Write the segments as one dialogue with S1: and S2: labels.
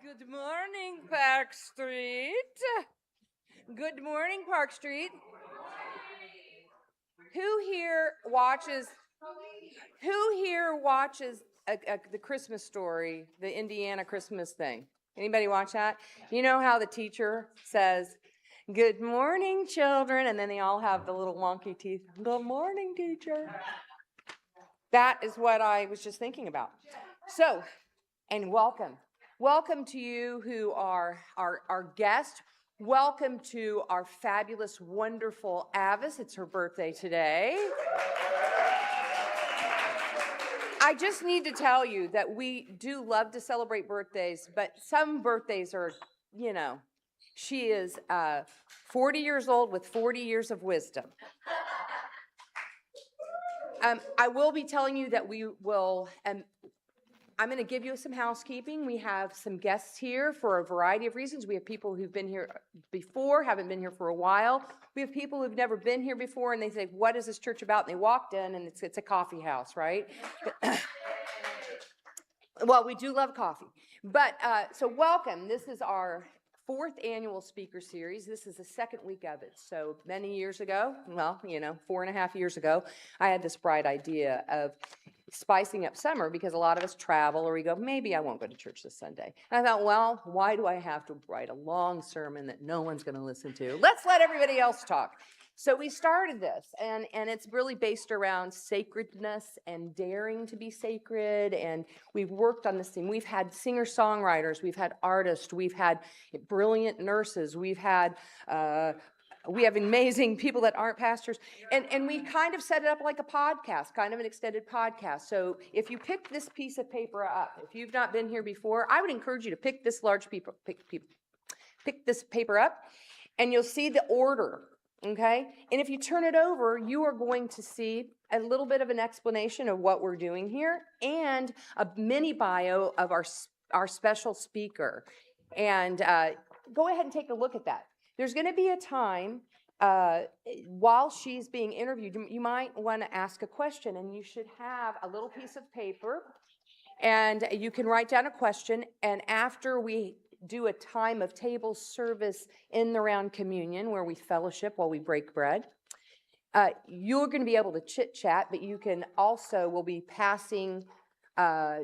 S1: Good morning, Park Street. Good morning, Park Street. Who here watches the Christmas Story, the Indiana Christmas thing? Anybody watch that? You know how the teacher says, "Good morning, children," and then they all have the little wonky teeth. "Good morning, teacher." That is what I was just thinking about. So, and welcome. Welcome to you who are our guests. Welcome to our fabulous, wonderful Avis. It's her birthday today. I just need to tell you that we do love to celebrate birthdays, but some birthdays are, she is 40 years old with 40 years of wisdom. I will be telling you that we will, I'm going to give you some housekeeping. We have some guests here for a variety of reasons. We have people who've been here before, haven't been here for a while. We have people who've never been here before, and they say, "What is this church about?" And they walked in, and it's a coffee house, right? Well, we do love coffee. But so welcome. This is our 4th annual speaker series. This is the 2nd week of it. So many years ago, 4.5 years ago, I had this bright idea of spicing up summer because a lot of us travel or we go, maybe I won't go to church this Sunday. And I thought, well, why do I have to write a long sermon that no one's going to listen to? Let's let everybody else talk. So we started this, and it's really based around sacredness and daring to be sacred, and we've worked on this theme. We've had singer-songwriters, we've had artists, we've had brilliant nurses, we have amazing people that aren't pastors, and we kind of set it up like a podcast, kind of an extended podcast. So if you pick this piece of paper up, if you've not been here before, I would encourage you to pick this pick this paper up, and you'll see the order. Okay, and if you turn it over, you are going to see a little bit of an explanation of what we're doing here and a mini bio of our special speaker. And go ahead and take a look at that. There's going to be a time while she's being interviewed, you might want to ask a question, and you should have a little piece of paper, and you can write down a question, and after we do a time of table service in the round communion where we fellowship while we break bread. You're going to be able to chit chat, but you can also, we'll be passing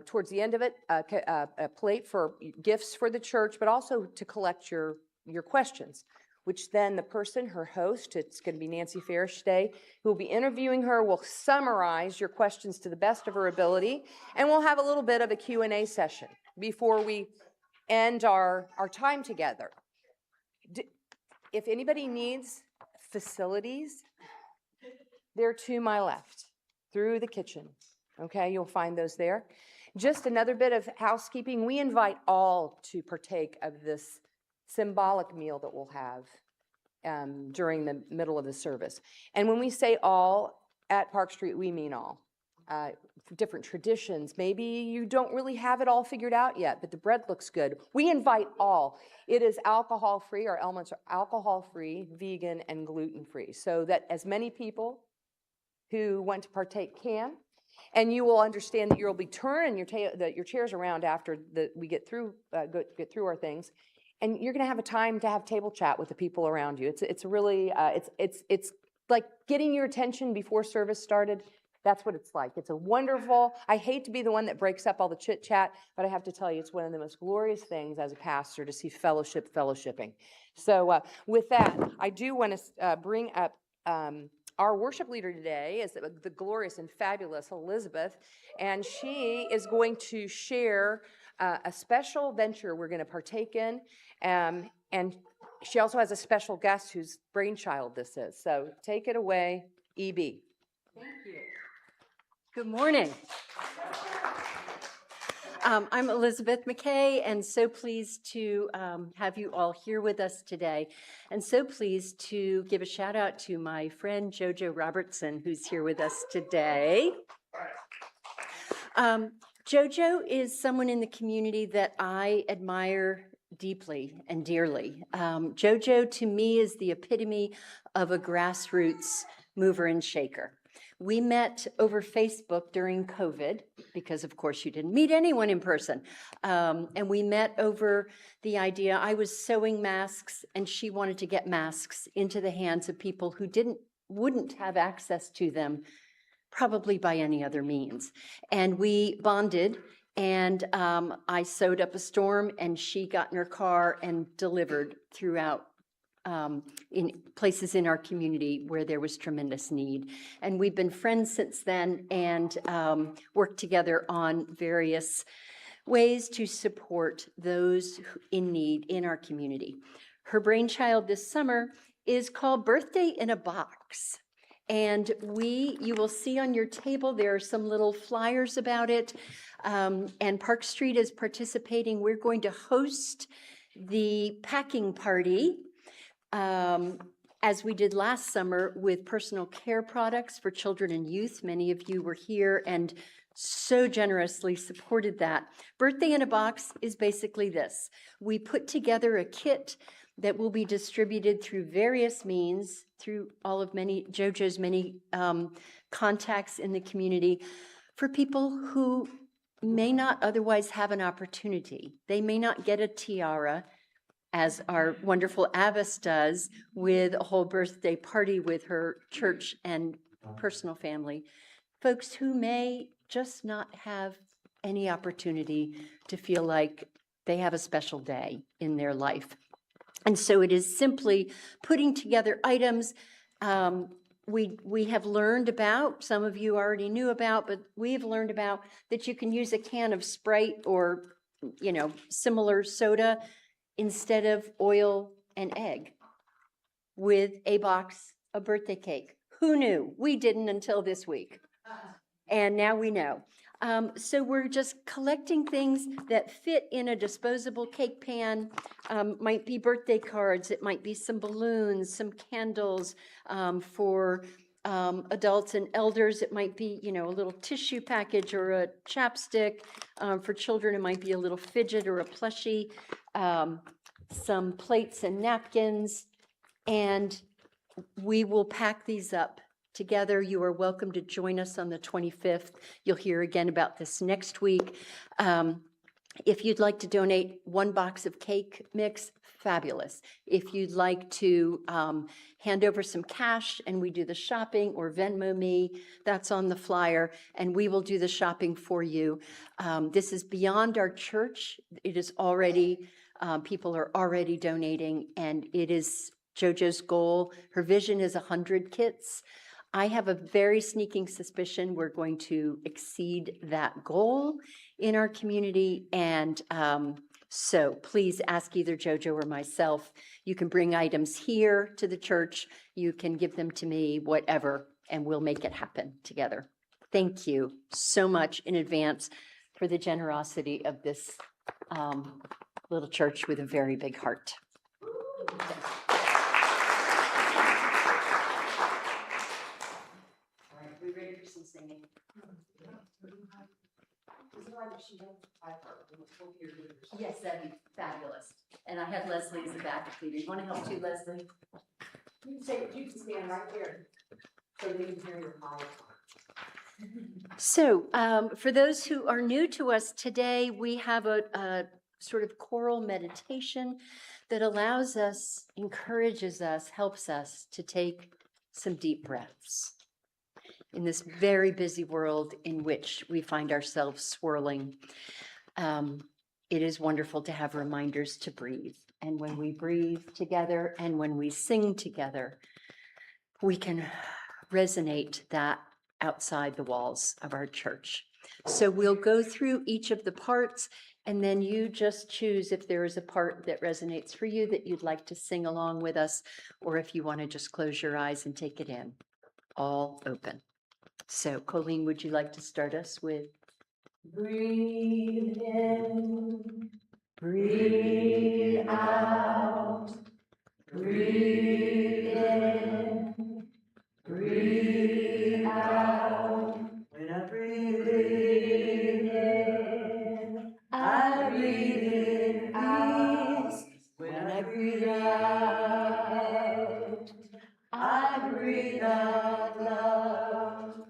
S1: towards the end of it a plate for gifts for the church, but also to collect your questions, which then the person, her host, it's going to be Nancy Farish today, who will be interviewing her, will summarize your questions to the best of her ability, and we'll have a little bit of a Q&A session before we end our time together. If anybody needs facilities, they're to my left, through the kitchen. Okay, you'll find those there. Just another bit of housekeeping. We invite all to partake of this symbolic meal that we'll have during the middle of the service. And when we say all at Park Street, we mean all. Different traditions. Maybe you don't really have it all figured out yet, but the bread looks good. We invite all. It is alcohol-free. Our elements are alcohol-free, vegan, and gluten-free, so that as many people who want to partake can. And you will understand that you'll be turning your chairs around after we get through our things, and you're going to have a time to have table chat with the people around you. It's really it's like getting your attention before service started. That's what it's like. It's a wonderful, I hate to be the one that breaks up all the chit chat, but I have to tell you, it's one of the most glorious things as a pastor to see fellowshipping. So with that, I do want to bring up our worship leader today is the glorious and fabulous Elizabeth, and she is going to share a special venture we're going to partake in, and she also has a special guest whose brainchild this is. So take it away, E.B.
S2: Thank you. Good morning. I'm Elizabeth McKay, and so pleased to have you all here with us today, and so pleased to give a shout out to my friend Jojo Robertson, who's here with us today. Jojo is someone in the community that I admire deeply and dearly. Jojo, to me, is the epitome of a grassroots mover and shaker. We met over Facebook during COVID because, of course, you didn't meet anyone in person. And we met over the idea, I was sewing masks and she wanted to get masks into the hands of people who wouldn't have access to them probably by any other means. And we bonded, and I sewed up a storm and she got in her car and delivered throughout in places in our community where there was tremendous need. And we've been friends since then and worked together on various ways to support those in need in our community. Her brainchild this summer is called Birthday in a Box. And you will see on your table, there are some little flyers about it. And Park Street is participating. We're going to host the packing party as we did last summer with personal care products for children and youth. Many of you were here and so generously supported that. Birthday in a Box is basically this. We put together a kit that will be distributed through various means, through all of JoJo's many contacts in the community, for people who may not otherwise have an opportunity. They may not get a tiara, as our wonderful Avis does, with a whole birthday party with her church and personal family. Folks who may just not have any opportunity to feel like they have a special day in their life. And so it is simply putting together items we have learned about, some of you already knew about, but we've learned about that you can use a can of Sprite or, similar soda instead of oil and egg with a box of birthday cake. Who knew? We didn't until this week. And now we know. So we're just collecting things that fit in a disposable cake pan. Might be birthday cards, it might be some balloons, some candles for adults and elders. It might be, a little tissue package or a chapstick. For children, it might be a little fidget or a plushie, some plates and napkins, and we will pack these up together. You are welcome to join us on the 25th. You'll hear again about this next week. If you'd like to donate one box of cake mix, fabulous. If you'd like to hand over some cash and we do the shopping, or Venmo me, that's on the flyer, and we will do the shopping for you. This is beyond our church. It is already, people are already donating, and it is JoJo's goal. Her vision is 100 kits. I have a very sneaking suspicion we're going to exceed that goal in our community. And so please ask either JoJo or myself. You can bring items here to the church. You can give them to me, whatever, and we'll make it happen together. Thank you so much in advance for the generosity of this little church with a very big heart. We ready for some singing? Yes, that'd be fabulous. And I have Leslie in the back if you want to help too, Leslie. You can stand right there so they can hear your mic. So for those who are new to us today, we have a sort of choral meditation that allows us, encourages us, helps us to take some deep breaths in this very busy world in which we find ourselves swirling. It is wonderful to have reminders to breathe. And when we breathe together and when we sing together, we can resonate that outside the walls of our church. So we'll go through each of the parts, and then you just choose if there is a part that resonates for you that you'd like to sing along with us, or if you want to just close your eyes and take it in. All open. So, Colleen, would you like to start us with breathe in, breathe out, breathe in, breathe out. When I breathe in, I breathe in peace. When I breathe out, I breathe out love.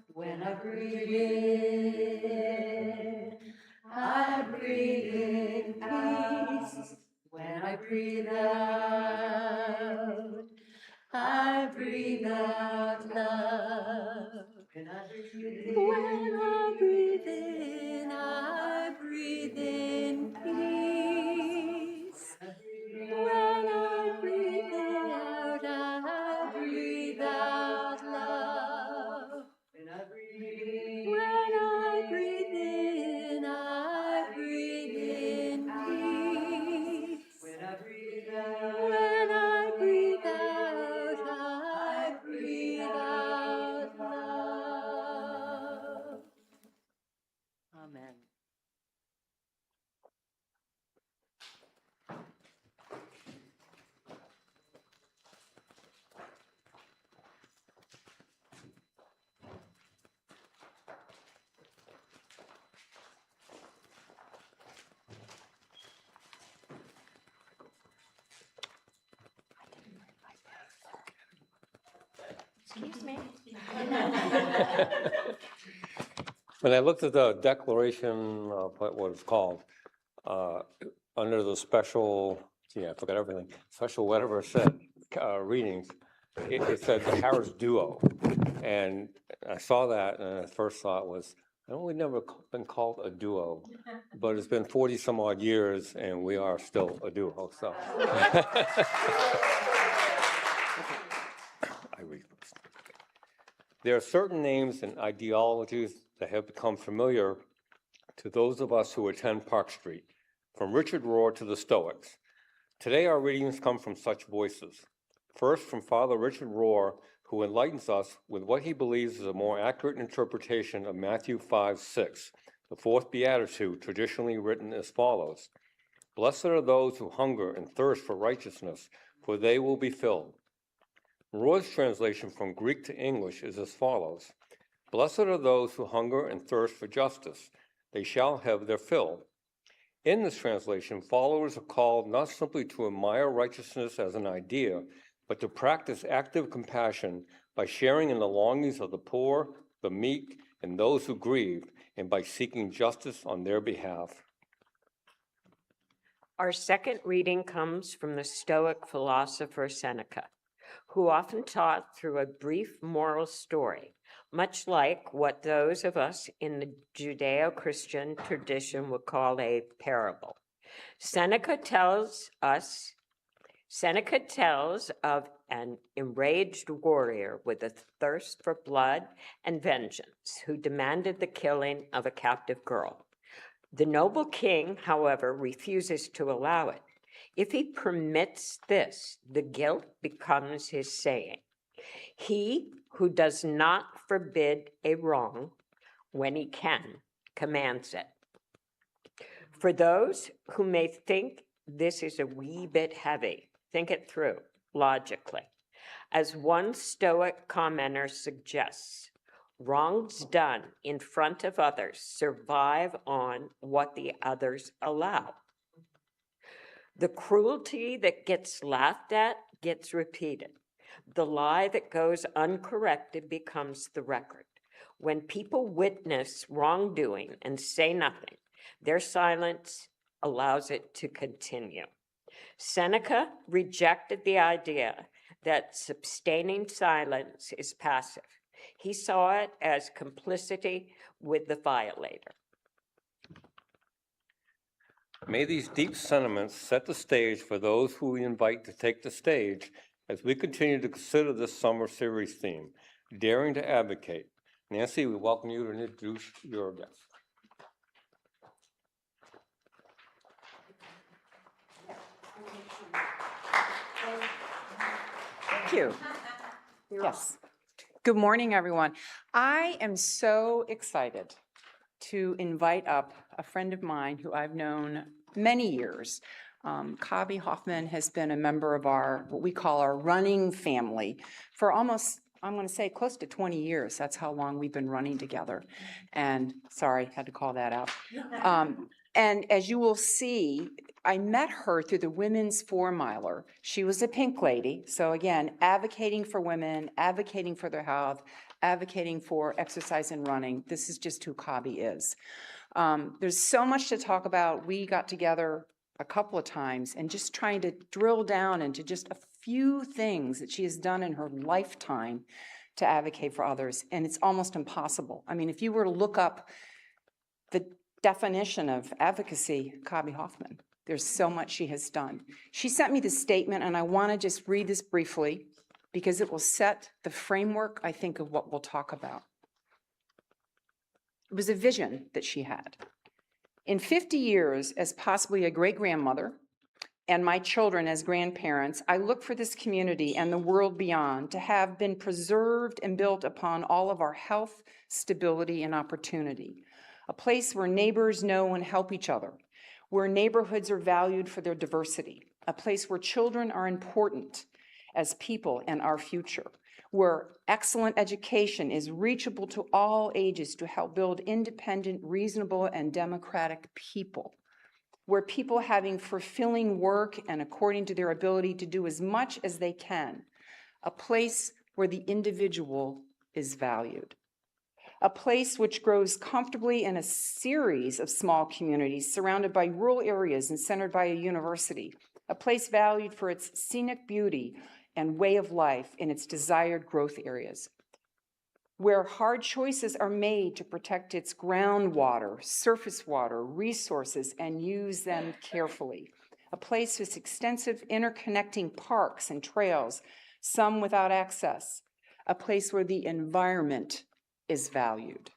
S2: peace. When I breathe out, I breathe out love. When I breathe in, I breathe in peace. When I breathe out, I breathe out love. When I breathe in, I breathe in peace. When I breathe out, I breathe out love. Amen.
S1: Excuse me.
S3: When I looked at the declaration of what it's called, under the special, I forgot everything, special whatever it said, readings, it said the Harris Duo. And I saw that, and the first thought was, we've never been called a duo, but it's been 40 some odd years, and we are still a duo, so. I read first. There are certain names and ideologies that have become familiar to those of us who attend Park Street, from Richard Rohr to the Stoics. Today our readings come from such voices. First, from Father Richard Rohr, who enlightens us with what he believes is a more accurate interpretation of Matthew 5:6, the fourth beatitude, traditionally written as follows: "Blessed are those who hunger and thirst for righteousness, for they will be filled." Rohr's translation from Greek to English is as follows: "Blessed are those who hunger and thirst for justice, they shall have their fill." In this translation, followers are called not simply to admire righteousness as an idea, but to practice active compassion by sharing in the longings of the poor, the meek, and those who grieve, and by seeking justice on their behalf.
S4: Our second reading comes from the Stoic philosopher Seneca, who often taught through a brief moral story, much like what those of us in the Judeo-Christian tradition would call a parable. Seneca tells of an enraged warrior with a thirst for blood and vengeance who demanded the killing of a captive girl. The noble king, however, refuses to allow it. If he permits this, the guilt becomes his saying. He who does not forbid a wrong when he can, commands it. For those who may think this is a wee bit heavy, think it through logically. As one Stoic commenter suggests, wrongs done in front of others survive on what the others allow. The cruelty that gets laughed at gets repeated. The lie that goes uncorrected becomes the record. When people witness wrongdoing and say nothing, their silence allows it to continue. Seneca rejected the idea that sustaining silence is passive. He saw it as complicity with the violator.
S3: May these deep sentiments set the stage for those who we invite to take the stage as we continue to consider this summer series theme, Daring to Advocate. Nancy, we welcome you to introduce your guest.
S5: Thank you. Yes. Good morning, everyone. I am so excited to invite up a friend of mine who I've known many years. Kavi Hoffman has been a member of our, what we call our running family for almost, I'm going to say close to 20 years. That's how long we've been running together. And sorry, had to call that out. And as you will see, I met her through the Women's 4-miler. She was a pink lady. So again, advocating for women, advocating for their health, advocating for exercise and running. This is just who Kavi is. There's so much to talk about. We got together a couple of times and just trying to drill down into just a few things that she has done in her lifetime to advocate for others, and it's almost impossible. I mean, if you were to look up the definition of advocacy, Kabi Hoffman, there's so much she has done. She sent me this statement, and I want to just read this briefly because it will set the framework, I think, of what we'll talk about. It was a vision that she had. In 50 years, as possibly a great-grandmother, and my children as grandparents, I look for this community and the world beyond to have been preserved and built upon all of our health, stability, and opportunity. A place where neighbors know and help each other, where neighborhoods are valued for their diversity, a place where children are important as people and our future, where excellent education is reachable to all ages to help build independent, reasonable, and democratic people, where people having fulfilling work and according to their ability to do as much as they can, a place where the individual is valued, a place which grows comfortably in a series of small communities surrounded by rural areas and centered by a university, a place valued for its scenic beauty and way of life in its desired growth areas, where hard choices are made to protect its groundwater, surface water, resources, and use them carefully. A place with extensive interconnecting parks and trails, some without access. A place where the environment is valued.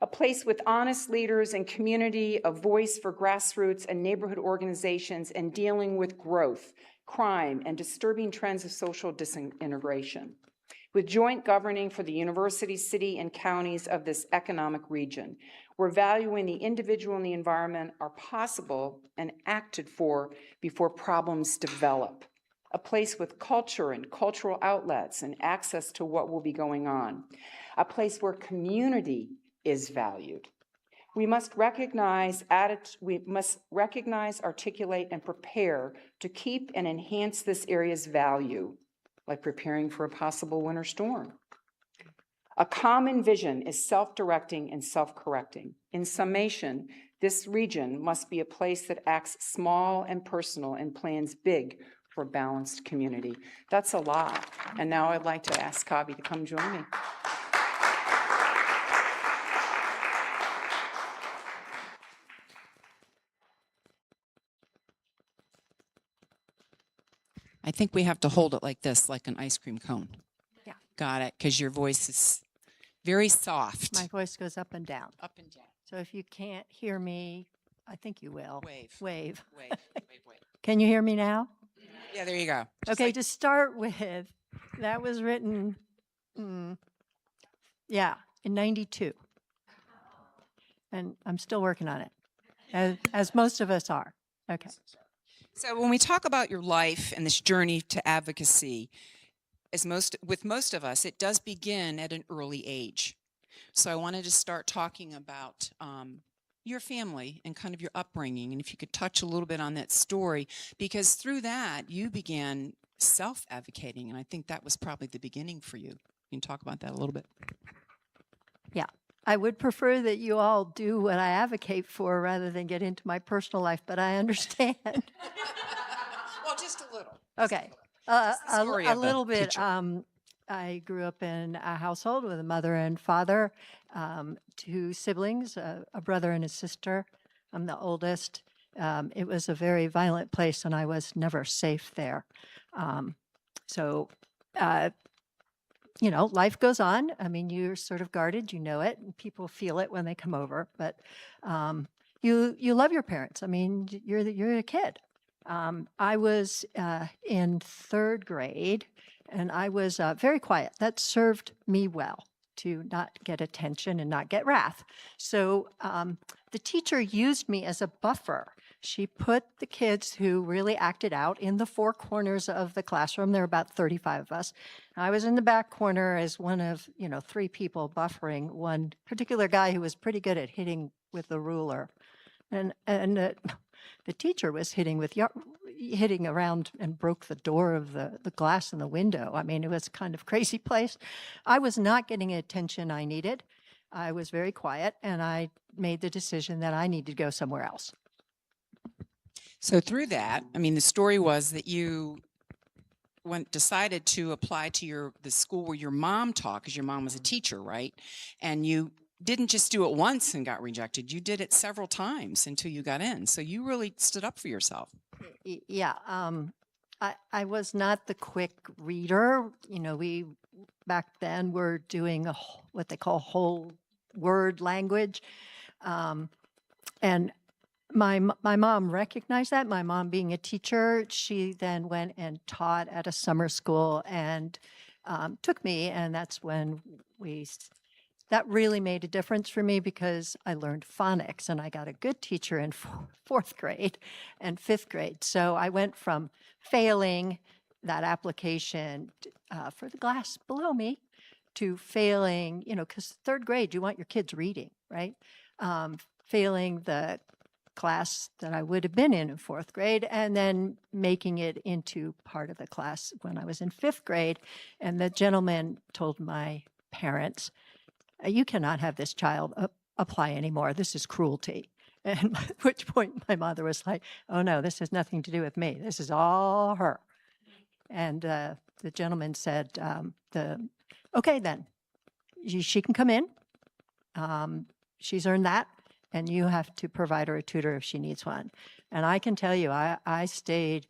S5: A place with honest leaders and community, a voice for grassroots and neighborhood organizations and dealing with growth, crime, and disturbing trends of social disintegration, with joint governing for the university, city, and counties of this economic region, where valuing the individual and the environment are possible and acted for before problems develop. A place with culture and cultural outlets and access to what will be going on. A place where community is valued. We must recognize, articulate, and prepare to keep and enhance this area's value, like preparing for a possible winter storm. A common vision is self-directing and self-correcting. In summation, this region must be a place that acts small and personal and plans big for a balanced community. That's a lot. And now I'd like to ask Kabi to come join me.
S6: I think we have to hold it like this, like an ice cream cone.
S7: Yeah.
S6: Got it, because your voice is very soft.
S7: My voice goes up and down.
S6: Up and down.
S7: So if you can't hear me, I think you will.
S6: Wave.
S7: Wave.
S6: Wave, wave.
S7: Can you hear me now?
S6: Yeah, there you go. Just
S7: Okay,
S6: like-
S7: to start with, that was written, yeah, in 92. And I'm still working on it, as most of us are. Okay.
S6: So when we talk about your life and this journey to advocacy, with most of us, it does begin at an early age. So I wanted to start talking about your family and kind of your upbringing, and if you could touch a little bit on that story, because through that you began self-advocating, and I think that was probably the beginning for you. You can talk about that a little bit.
S7: Yeah. I would prefer that you all do what I advocate for rather than get into my personal life, but I understand.
S6: Well, just a little.
S7: Okay.
S6: the story
S7: A
S6: of the
S7: little bit.
S6: teacher.
S7: I grew up in a household with a mother and father, 2 siblings, a brother and a sister. I'm the oldest. It was a very violent place, and I was never safe there. You know, life goes on. I mean, you're sort of guarded, you know it, and people feel it when they come over. But you love your parents. I mean, you're a kid. I was in 3rd grade, and I was very quiet. That served me well to not get attention and not get wrath. So the teacher used me as a buffer. She put the kids who really acted out in the 4 corners of the classroom. There were about 35 of us. I was in the back corner as one of, 3 people buffering one particular guy who was pretty good at hitting with the ruler. And the teacher was hitting around and broke the door of the glass in the window. I mean, it was kind of crazy place. I was not getting the attention I needed. I was very quiet, and I made the decision that I needed to go somewhere else.
S6: So through that, I mean, the story was that you decided to apply to the school where your mom taught, because your mom was a teacher, right? And you didn't just do it once and got rejected. You did it several times until you got in. So you really stood up for yourself.
S7: Yeah, I was not the quick reader. You know, we back then were doing what they call whole word language. And my mom recognized that. My mom being a teacher, she then went and taught at a summer school and took me. And that's when that really made a difference for me because I learned phonics and I got a good teacher in fourth grade and fifth grade. So I went from failing that application for the class below me to failing, you know, because third grade, you want your kids reading, right? Failing the class that I would have been in fourth grade and then making it into part of the class when I was in fifth grade. And the gentleman told my parents, you cannot have this child apply anymore. This is cruelty. And at which point my mother was like, oh no, this has nothing to do with me. This is all her. And the gentleman said, okay then, she can come in. She's earned that. And you have to provide her a tutor if she needs one. And I can tell you, I stayed.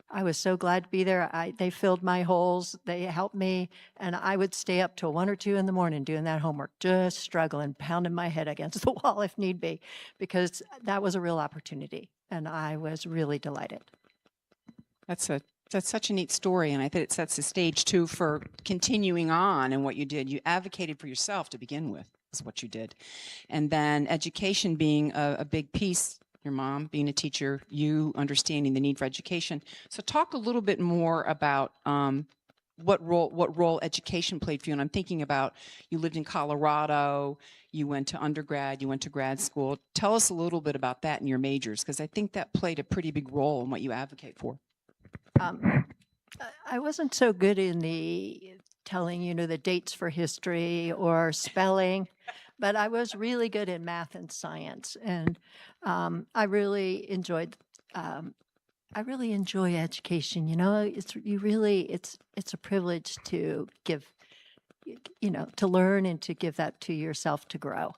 S7: I was so glad to be there. They filled my holes. They helped me. And I would stay up till 1 or 2 in the morning doing that homework, just struggling, pounding my head against the wall if need be, because that was a real opportunity. And I was really delighted.
S6: That's such a neat story, and I think it sets the stage too for continuing on in what you did. You advocated for yourself to begin with, is what you did. And then education being a big piece, your mom being a teacher, you understanding the need for education. So talk a little bit more about what role education played for you. And I'm thinking about, you lived in Colorado, you went to undergrad, you went to grad school. Tell us a little bit about that and your majors, because I think that played a pretty big role in what you advocate for.
S7: I wasn't so good in the telling, you know, the dates for history or spelling, but I was really good in math and science. And I really enjoy education. You know, it's a privilege to give, you know, to learn and to give that to yourself to grow.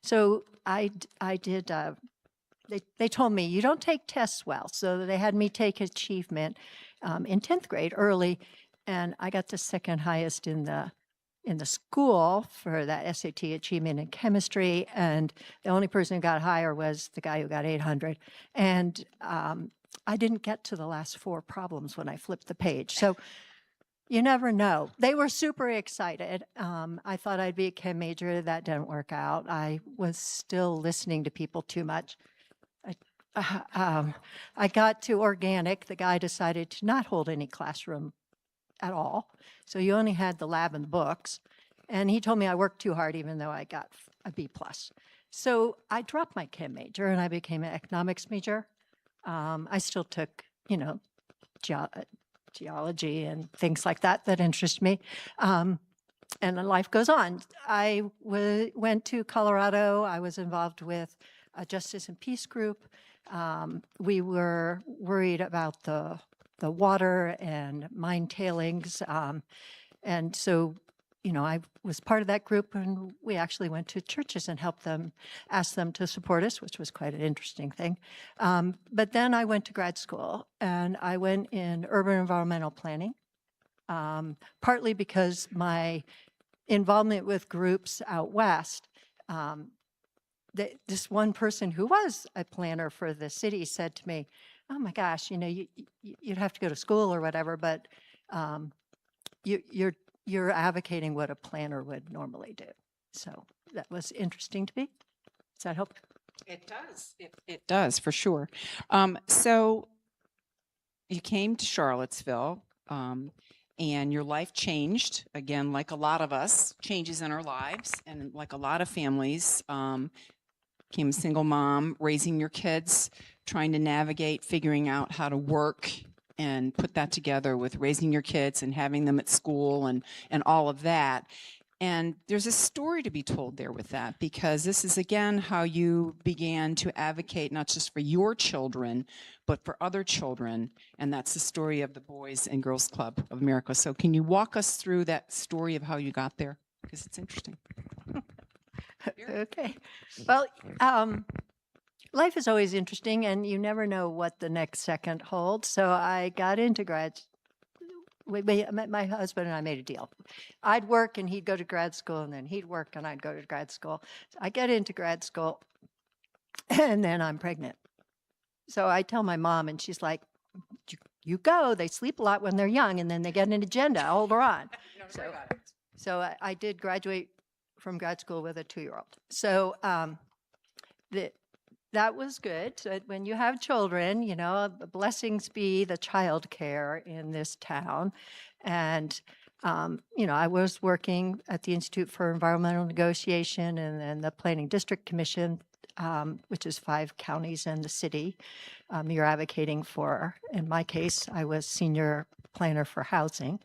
S7: So I did. They told me you don't take tests well, so they had me take achievement in 10th grade early, and I got the second highest in the school for that SAT achievement in chemistry, and the only person who got higher was the guy who got 800. And I didn't get to the last 4 problems when I flipped the page. So you never know. They were super excited. I thought I'd be a chem major. That didn't work out. I was still listening to people too much. I got to organic. The guy decided to not hold any classroom at all. So you only had the lab and the books. And he told me I worked too hard, even though I got a B+. So I dropped my chem major and I became an economics major. I still took, you know, geology and things like that interest me. And then life goes on. I went to Colorado. I was involved with a justice and peace group. We were worried about the water and mine tailings. And so, you know, I was part of that group, and we actually went to churches and helped them, asked them to support us, which was quite an interesting thing. But then I went to grad school, and I went in urban environmental planning, partly because my involvement with groups out west, this one person who was a planner for the city said to me, oh my gosh, you know, you'd have to go to school or whatever, but you're advocating what a planner would normally do. So that was interesting to me. Does that help?
S6: It does. It does, for sure. So you came to Charlottesville, and your life changed, again, like a lot of us, changes in our lives, and like a lot of families. Became a single mom, raising your kids, trying to navigate, figuring out how to work and put that together with raising your kids and having them at school and all of that. And there's a story to be told there with that, because this is again how you began to advocate not just for your children, but for other children. And that's the story of the Boys and Girls Club of America. So can you walk us through that story of how you got there? Because it's interesting.
S7: Okay. Well, life is always interesting, and you never know what the next second holds. So I got into my husband and I made a deal. I'd work and he'd go to grad school, and then he'd work and I'd go to grad school. So I get into grad school, and then I'm pregnant. So I tell my mom, and she's like, "You go. They sleep a lot when they're young, and then they get an agenda older on." So I did graduate from grad school with a 2-year-old. So that was good. So when you have children, you know, blessings be the child care in this town. And, you know, I was working at the Institute for Environmental Negotiation and then the Planning District Commission, which is 5 counties and the city you're advocating for. In my case, I was senior planner for housing.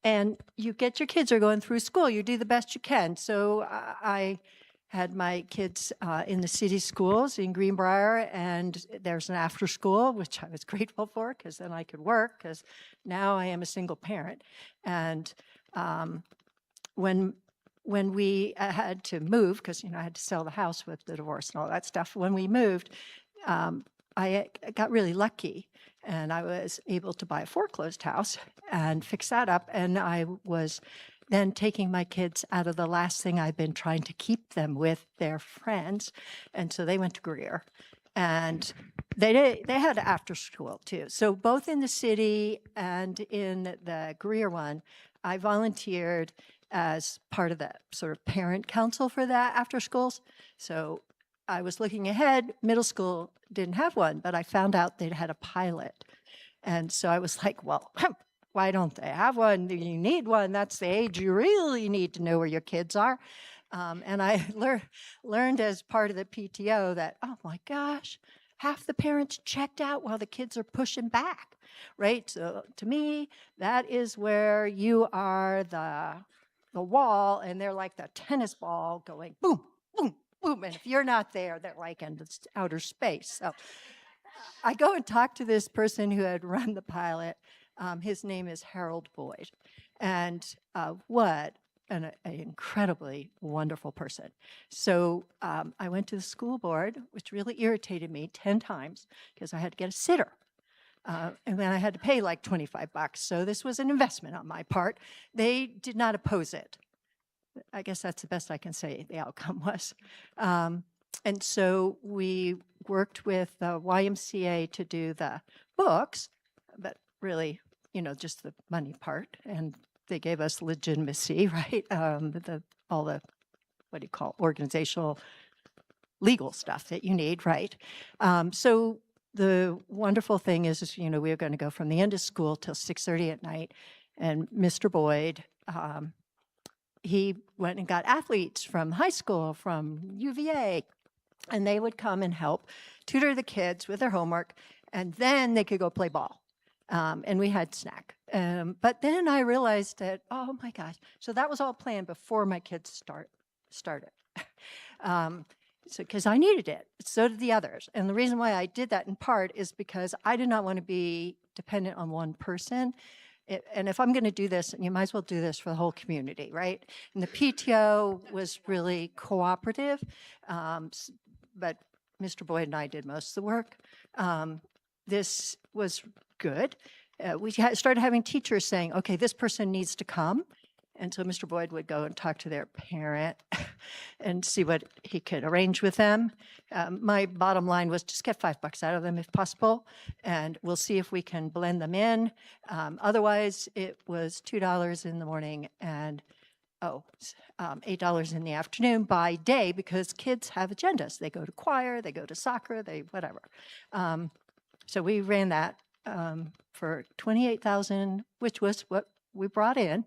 S7: And you get your kids are going through school. You do the best you can. So I had my kids in the city schools in Greenbrier, and there's an after school, which I was grateful for because then I could work, because now I am a single parent. And when we had to move, because, you know, I had to sell the house with the divorce and all that stuff, when we moved, I got really lucky, and I was able to buy a foreclosed house and fix that up. And I was then taking my kids out of the last thing I've been trying to keep them with, their friends. And so they went to Greer, and they had after school too. So both in the city and in the Greer one, I volunteered as part of the sort of parent council for that after schools. So I was looking ahead. Middle school didn't have one, but I found out they'd had a pilot. And so I was like, well, why don't they have one? You need one. That's the age you really need to know where your kids are. And I learned as part of the PTO that, oh my gosh, half the parents checked out while the kids are pushing back, right? So to me, that is where you are the wall, and they're like the tennis ball going boom, boom, boom. And if you're not there, they're like in this outer space. So I go and talk to this person who had run the pilot. His name is Harold Boyd. And what an incredibly wonderful person. So I went to the school board, which really irritated me 10 times because I had to get a sitter. And then I had to pay like $25. So this was an investment on my part. They did not oppose it. I guess that's the best I can say the outcome was. And so we worked with the YMCA to do the books, but really, you know, just the money part. And they gave us legitimacy, right? All the, what do you call, organizational legal stuff that you need, right? So the wonderful thing is, you know, we were going to go from the end of school till 6:30 at night. And Mr. Boyd, he went and got athletes from high school, from UVA, and they would come and help tutor the kids with their homework, and then they could go play ball. And we had snack. But then I realized that, oh my gosh, so that was all planned before my kids started. So because I needed it, so did the others. And the reason why I did that in part is because I did not want to be dependent on one person. And if I'm going to do this, you might as well do this for the whole community, right? And the PTO was really cooperative, but Mr. Boyd and I did most of the work. This was good. We started having teachers saying, okay, this person needs to come. And so Mr. Boyd would go and talk to their parent and see what he could arrange with them. My bottom line was just get $5 out of them if possible, and we'll see if we can blend them in. Otherwise, it was $2 in the morning and $8 in the afternoon by day, because kids have agendas. They go to choir, they go to soccer, they whatever. So we ran that for $28,000, which was what we brought in.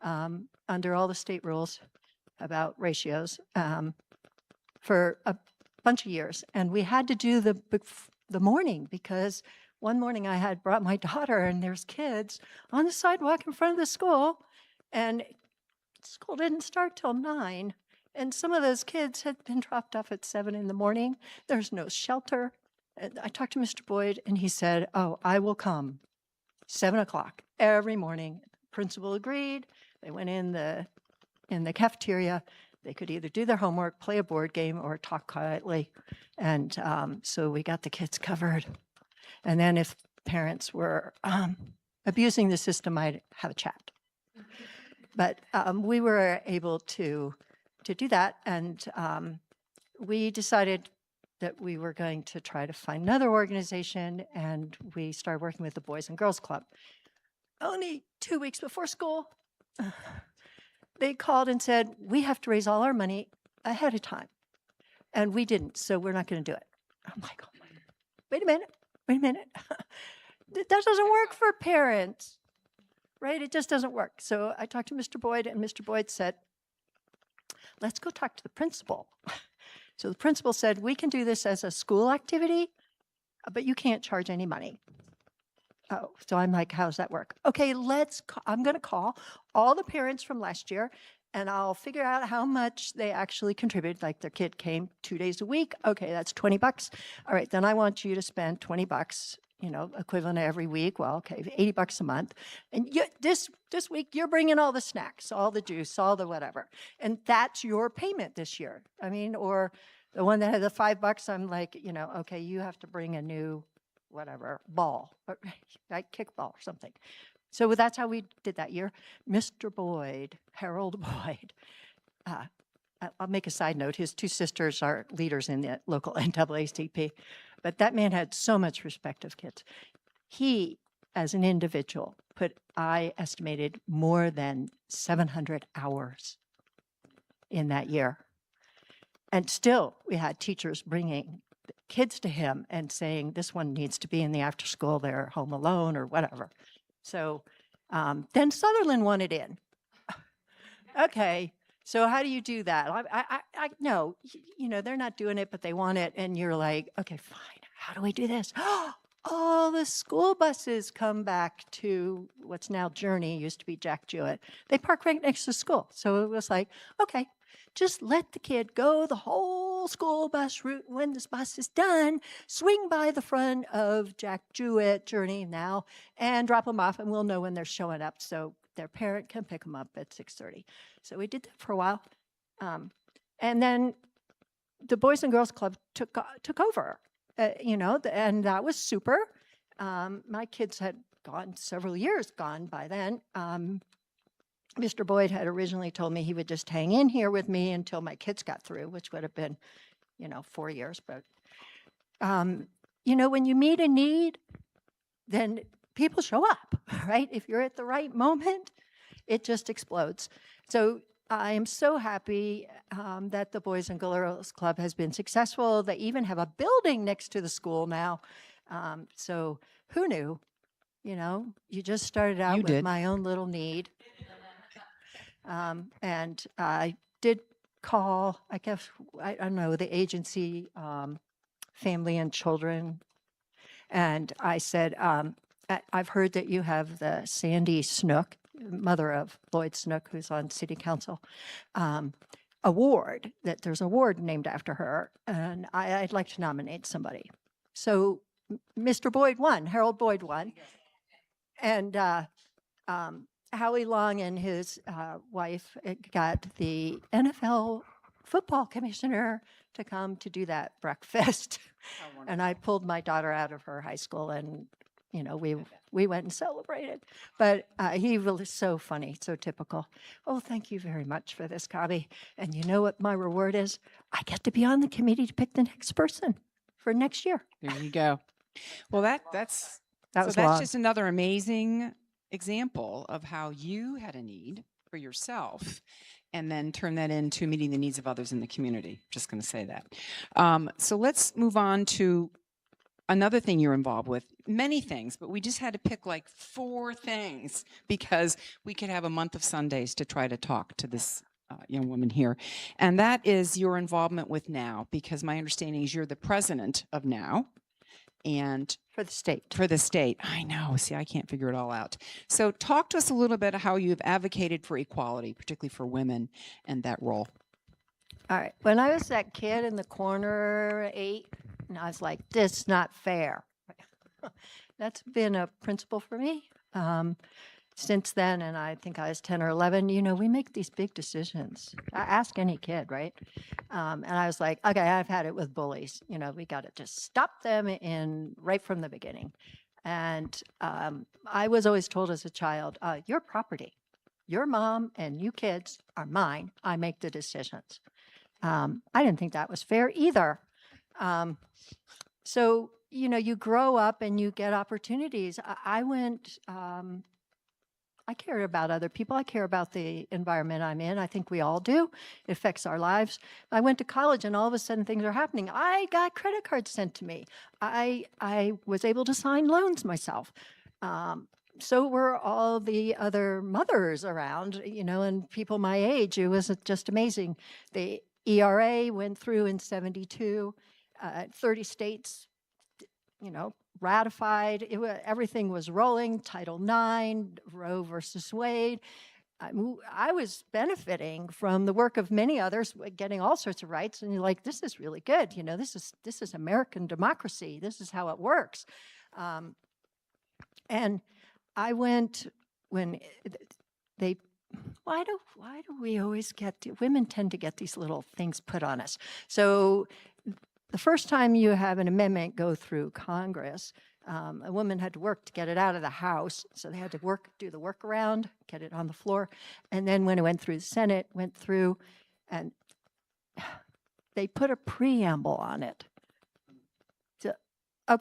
S7: Under all the state rules about ratios for a bunch of years. And we had to do the morning, because one morning I had brought my daughter, and there's kids on the sidewalk in front of the school. And school didn't start till 9. And some of those kids had been dropped off at 7 in the morning. There's no shelter. And I talked to Mr. Boyd and he said, oh, I will come 7 o'clock every morning. Principal agreed. They went in the cafeteria. They could either do their homework, play a board game, or talk quietly. And so we got the kids covered. And then if parents were abusing the system, I'd have a chat. But we were able to do that. And we decided that we were going to try to find another organization. And we started working with the Boys and Girls Club. Only 2 weeks before school, they called and said, we have to raise all our money ahead of time. And we didn't, so we're not going to do it. I'm like, oh, wait a minute. That doesn't work for parents, right? It just doesn't work. So I talked to Mr. Boyd, and Mr. Boyd said, let's go talk to the principal. So the principal said, we can do this as a school activity, but you can't charge any money. Oh, so I'm like, how does that work? Okay, I'm going to call all the parents from last year, and I'll figure out how much they actually contributed. Like their kid came 2 days a week. Okay, that's $20. All right, then I want you to spend $20, equivalent to every week. Well, okay, $80 a month. And this week, you're bringing all the snacks, all the juice, all the whatever. And that's your payment this year. I mean, or the one that had the $5, I'm like, okay, you have to bring a new whatever, ball, like kickball or something. So that's how we did that year. Mr. Boyd, Harold Boyd, I'll make a side note. His 2 sisters are leaders in the local NAACP, but that man had so much respect of kids. He, as an individual, I estimated more than 700 hours in that year. And still, we had teachers bringing kids to him and saying, this one needs to be in the after school, they're home alone or whatever. So then Sutherland wanted in. Okay, so how do you do that? I no, they're not doing it, but they want it. And you're like, okay, fine. How do we do this? All the school buses come back to what's now Journey, used to be Jack Jewett. They park right next to school. So it was like, okay, just let the kid go the whole school bus route. When this bus is done, swing by the front of Jack Jewett Journey now and drop them off, and we'll know when they're showing up so their parent can pick them up at 6:30. So we did that for a while. And then the Boys and Girls Club took over, and that was super. My kids had several years gone by then. Mr. Boyd had originally told me he would just hang in here with me until my kids got through, which would have been, 4 years. But, when you meet a need, then people show up, right? If you're at the right moment, it just explodes. So I am so happy that the Boys and Girls Club has been successful. They even have a building next to the school now. So who knew? You just started out with my own little need. And I did call, I guess, I don't know, the agency, Family and Children. And I said, I've heard that you have the Sandy Snook, mother of Lloyd Snook, who's on city council, award, that there's an award named after her. And I'd like to nominate somebody. So Mr. Boyd won, Harold Boyd won. And Howie Long and his wife got the NFL football commissioner to come to do that breakfast. And I pulled my daughter out of her high school, and we went and celebrated. But he was so funny, so typical. Oh, thank you very much for this, Kabi. And you know what my reward is? I get to be on the committee to pick the next person for next year.
S6: There you go. Well, that's
S7: That's
S6: just another amazing example of how you had a need for yourself and then turn that into meeting the needs of others in the community. Just going to say that. So let's move on to another thing you're involved with. Many things, but we just had to pick like 4 things because we could have a month of Sundays to try to talk to this young woman here. And that is your involvement with NOW, because my understanding is you're the president of NOW. and
S7: For the state.
S6: for the state. I know. See, I can't figure it all out. So talk to us a little bit how you've advocated for equality, particularly for women and that role.
S7: All right. When I was that kid in the corner, 8, and I was like, this is not fair. That's been a principle for me since then. And I think I was 10 or 11. We make these big decisions. Ask any kid, right? And I was like, okay, I've had it with bullies. We got to just stop them right from the beginning. And I was always told as a child, your property, your mom and you kids are mine. I make the decisions. I didn't think that was fair either. So, you grow up and you get opportunities. I care about other people. I care about the environment I'm in. I think we all do. It affects our lives. I went to college and all of a sudden things are happening. I got credit cards sent to me. I was able to sign loans myself. So were all the other mothers around, and people my age. It was just amazing. The ERA went through in 72, 30 states, ratified. Everything was rolling. Title IX, Roe versus Wade. I was benefiting from the work of many others, getting all sorts of rights. And you're like, this is really good. This is American democracy. This is how it works. And I went when they. Why do we always women tend to get these little things put on us? So the first time you have an amendment go through Congress, a woman had to work to get it out of the House. So they had to do the workaround, get it on the floor. And then when it went through the Senate, went through, and they put a preamble on it.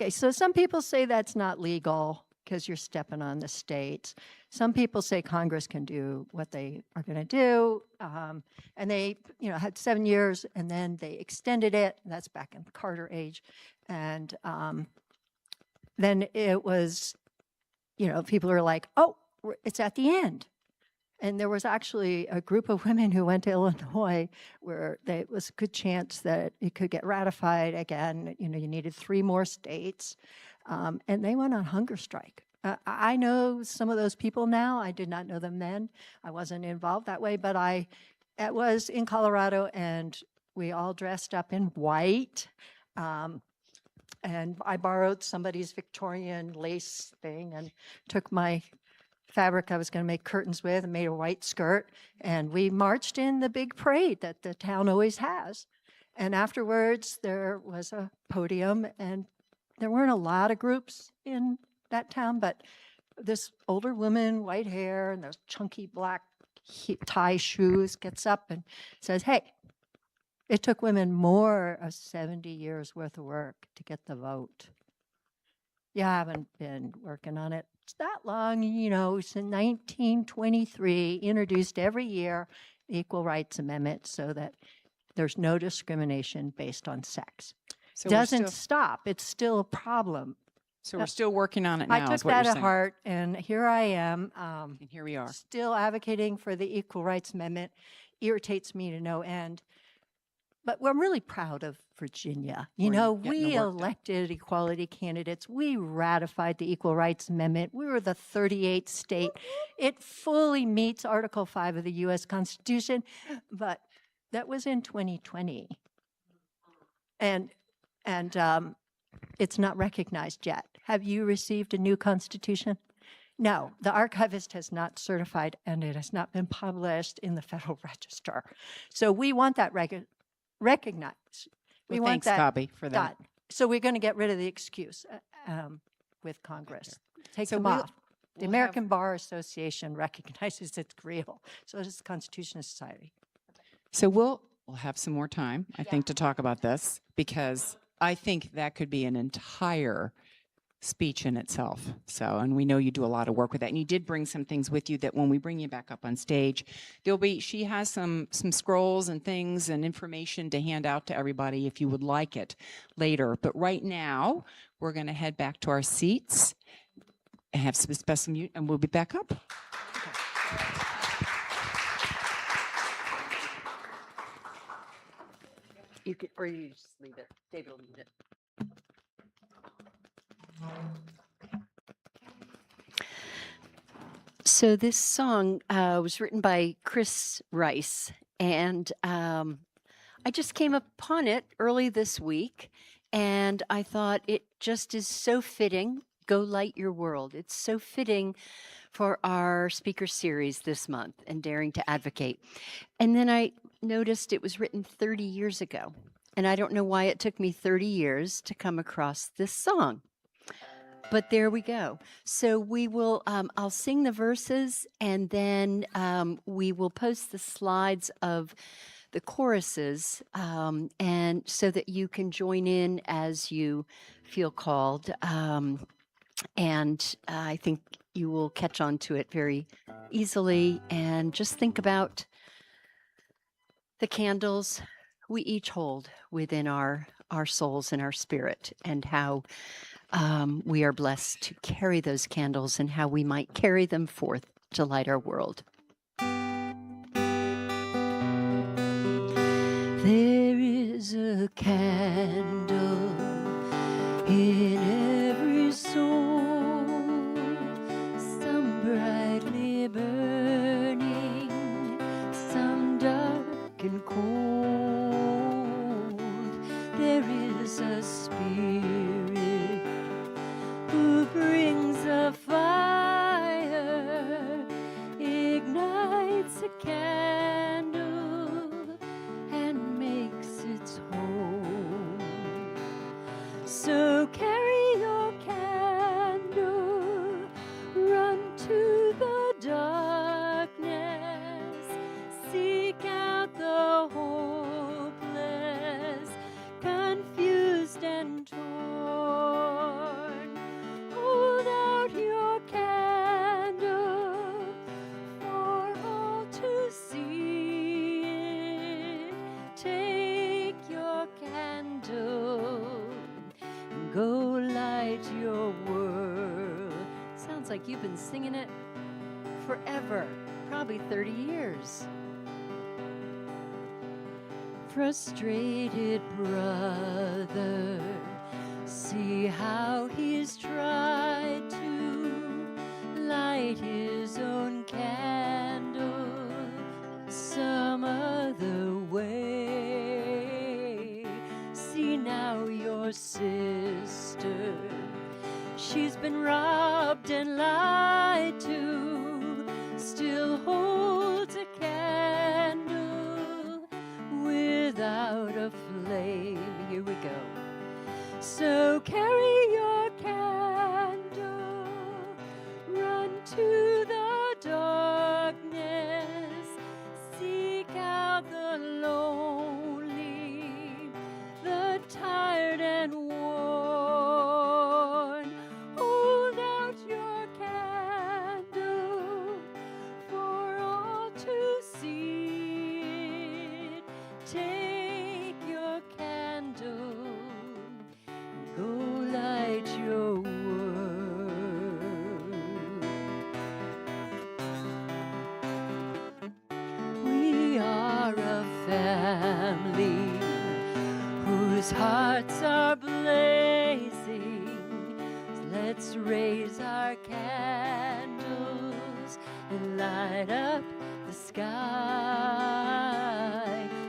S7: So some people say that's not legal because you're stepping on the states. Some people say Congress can do what they are going to do. And they, had 7 years, and then they extended it. And that's back in the Carter age. And then it was, people are like, oh, it's at the end. And there was actually a group of women who went to Illinois where there was a good chance that it could get ratified again. You needed 3 more states. And they went on hunger strike. I know some of those people now. I did not know them then. I wasn't involved that way, but it was in Colorado, and we all dressed up in white. And I borrowed somebody's Victorian lace thing and took my fabric I was going to make curtains with and made a white skirt. And we marched in the big parade that the town always has. And afterwards, there was a podium, and there weren't a lot of groups in that town, but this older woman, white hair, and those chunky black tie shoes, gets up and says, hey, it took women more of 70 years worth of work to get the vote. You haven't been working on it that long, since 1923, introduced every year the Equal Rights Amendment so that there's no discrimination based on sex.
S6: So
S7: Doesn't stop. It's still a problem.
S6: So we're still working on it now.
S7: I took
S6: is what
S7: that
S6: you're
S7: to
S6: saying.
S7: heart, and here I am.
S6: And here we are.
S7: Still advocating for the Equal Rights Amendment. Irritates me to no end. But we're really proud of Virginia.
S6: Where you're getting
S7: We
S6: the work done.
S7: elected equality candidates. We ratified the Equal Rights Amendment. We were the 38th state. It fully meets Article 5 of the U.S. Constitution, but that was in 2020. And it's not recognized yet. Have you received a new constitution? No, the archivist has not certified, and it has not been published in the Federal Register. So we want that recognized. We
S6: Well,
S7: want
S6: thanks,
S7: that
S6: Bobby, for that.
S7: done. So we're going to get rid of the excuse with Congress. Take
S6: So
S7: them
S6: we'll-
S7: off. The
S6: we'll
S7: American Bar Association recognizes it's real. So does the Constitution Society.
S6: So we'll have some more time, I think, to talk about this, because I think that could be an entire speech in itself. So, and we know you do a lot of work with that. And you did bring some things with you that when we bring you back up on stage, she has some scrolls and things and information to hand out to everybody if you would like it later. But right now, we're going to head back to our seats and have some special mute, and we'll be back up.
S2: Or you just leave it. David will leave it. So this song was written by Chris Rice, and I just came upon it early this week, and I thought it just is so fitting. Go light your world. It's so fitting for our speaker series this month and daring to advocate. And then I noticed it was written 30 years ago, and I don't know why it took me 30 years to come across this song. But there we go. So we will, I'll sing the verses, and then we will post the slides of the choruses, and so that you can join in as you feel called. And I think you will catch on to it very easily. And just think about the candles we each hold within our souls and our spirit, and how we are blessed to carry those candles and how we might carry them forth to light our world. There is a candle in every soul, some brightly burning, some dark and cold. There is a spirit who brings a fire, ignites a candle, and makes its home. So carry your candle, run to the darkness, seek out the hopeless, confused and torn. Hold out your candle for all to see it. Take your candle and go light your world. Sounds like you've been singing it forever, probably 30 years. Frustrated brother, see how he's tried to light his own candle some other way. See now your sister, she's been robbed and lied to, still holds a candle without a flame. Here we go. So carry your candle, run to the darkness, seek out the lonely, the tired and worn. Hold out your candle for all to see it. Take your candle, go light your world. We are a family whose hearts are blazing. Let's raise our candles and light up the sky,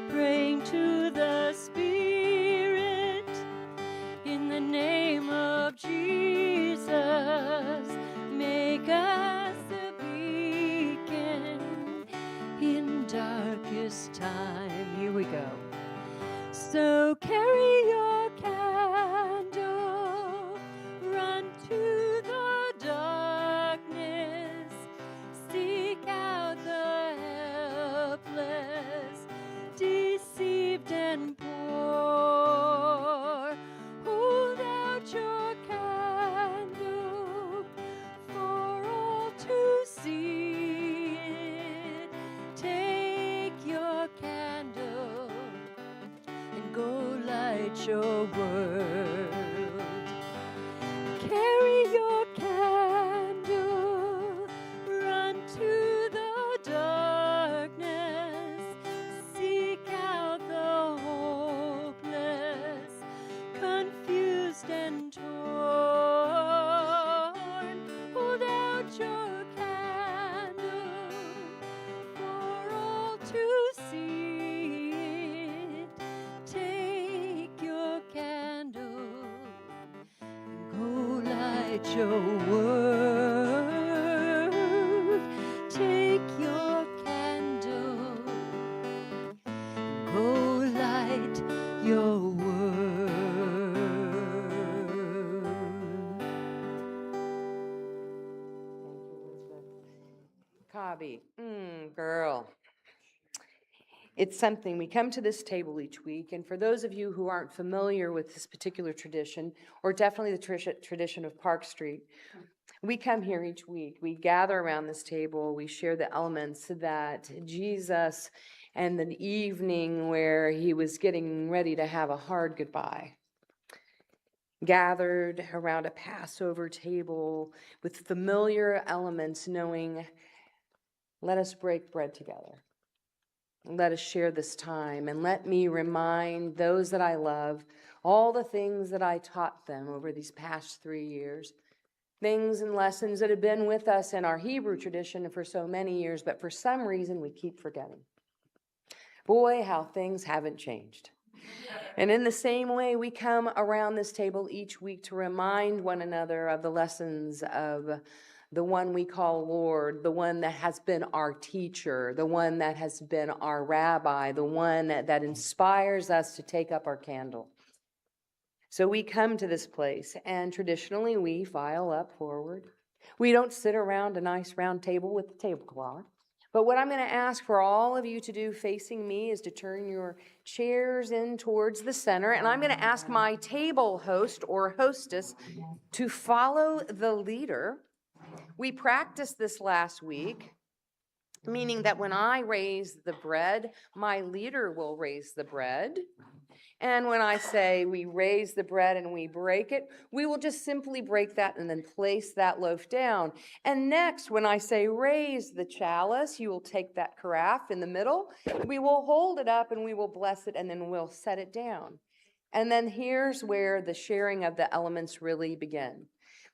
S2: praying to the Spirit in the name of Jesus. Make us a beacon in darkest time. Here we go. So carry your candle, run to the darkness, seek out the helpless, deceived and poor. Hold out your candle for all to see it. Take your candle and go light your world. Carry your candle, run to the darkness, seek out the hopeless, confused and torn. light your word. Take your candle, go light your word.
S1: Cobby, girl. It's something, we come to this table each week, and for those of you who aren't familiar with this particular tradition, or definitely the tradition of Park Street, we come here each week. We gather around this table. We share the elements that Jesus and the evening where he was getting ready to have a hard goodbye, gathered around a Passover table with familiar elements, knowing, let us break bread together. Let us share this time, and let me remind those that I love all the things that I taught them over these past 3 years. Things and lessons that have been with us in our Hebrew tradition for so many years, but for some reason we keep forgetting. Boy, how things haven't changed. And in the same way, we come around this table each week to remind one another of the lessons of the one we call Lord, the one that has been our teacher, the one that has been our rabbi, the one that inspires us to take up our candle. So we come to this place, and traditionally we file up forward. We don't sit around a nice round table with the tablecloth. But what I'm going to ask for all of you to do facing me is to turn your chairs in towards the center, and I'm going to ask my table host or hostess to follow the leader. We practiced this last week, meaning that when I raise the bread, my leader will raise the bread. And when I say we raise the bread and we break it, we will just simply break that and then place that loaf down. And next, when I say raise the chalice, you will take that carafe in the middle, we will hold it up and we will bless it, and then we'll set it down. And then here's where the sharing of the elements really begin.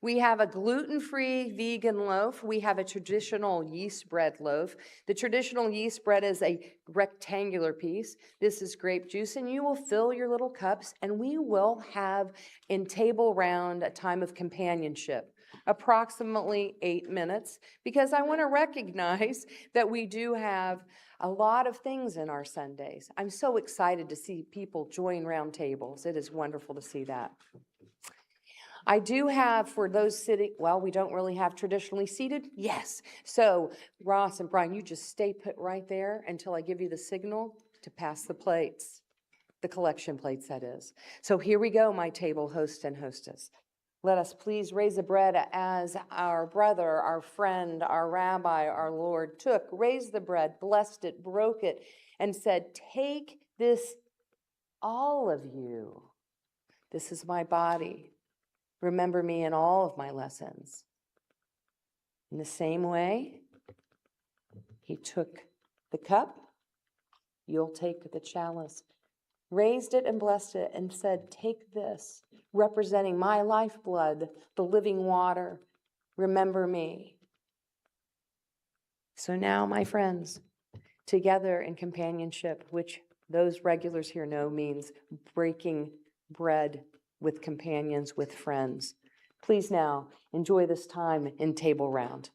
S1: We have a gluten-free vegan loaf. We have a traditional yeast bread loaf. The traditional yeast bread is a rectangular piece. This is grape juice, and you will fill your little cups, and we will have in table round a time of companionship, approximately 8 minutes, because I want to recognize that we do have a lot of things in our Sundays. I'm so excited to see people join round tables. It is wonderful to see that. I do have, for those sitting, well, we don't really have traditionally seated. Yes. So Ross and Brian, you just stay put right there until I give you the signal to pass the plates, the collection plates, that is. So here we go, my table host and hostess. Let us please raise the bread as our brother, our friend, our rabbi, our Lord took, raised the bread, blessed it, broke it, and said, take this, all of you. This is my body. Remember me in all of my lessons. In the same way, he took the cup, you'll take the chalice, raised it and blessed it, and said, take this, representing my lifeblood, the living water. Remember me. So now, my friends, together in companionship, which those regulars here know means breaking bread with companions, with friends. Please now enjoy this time in table round.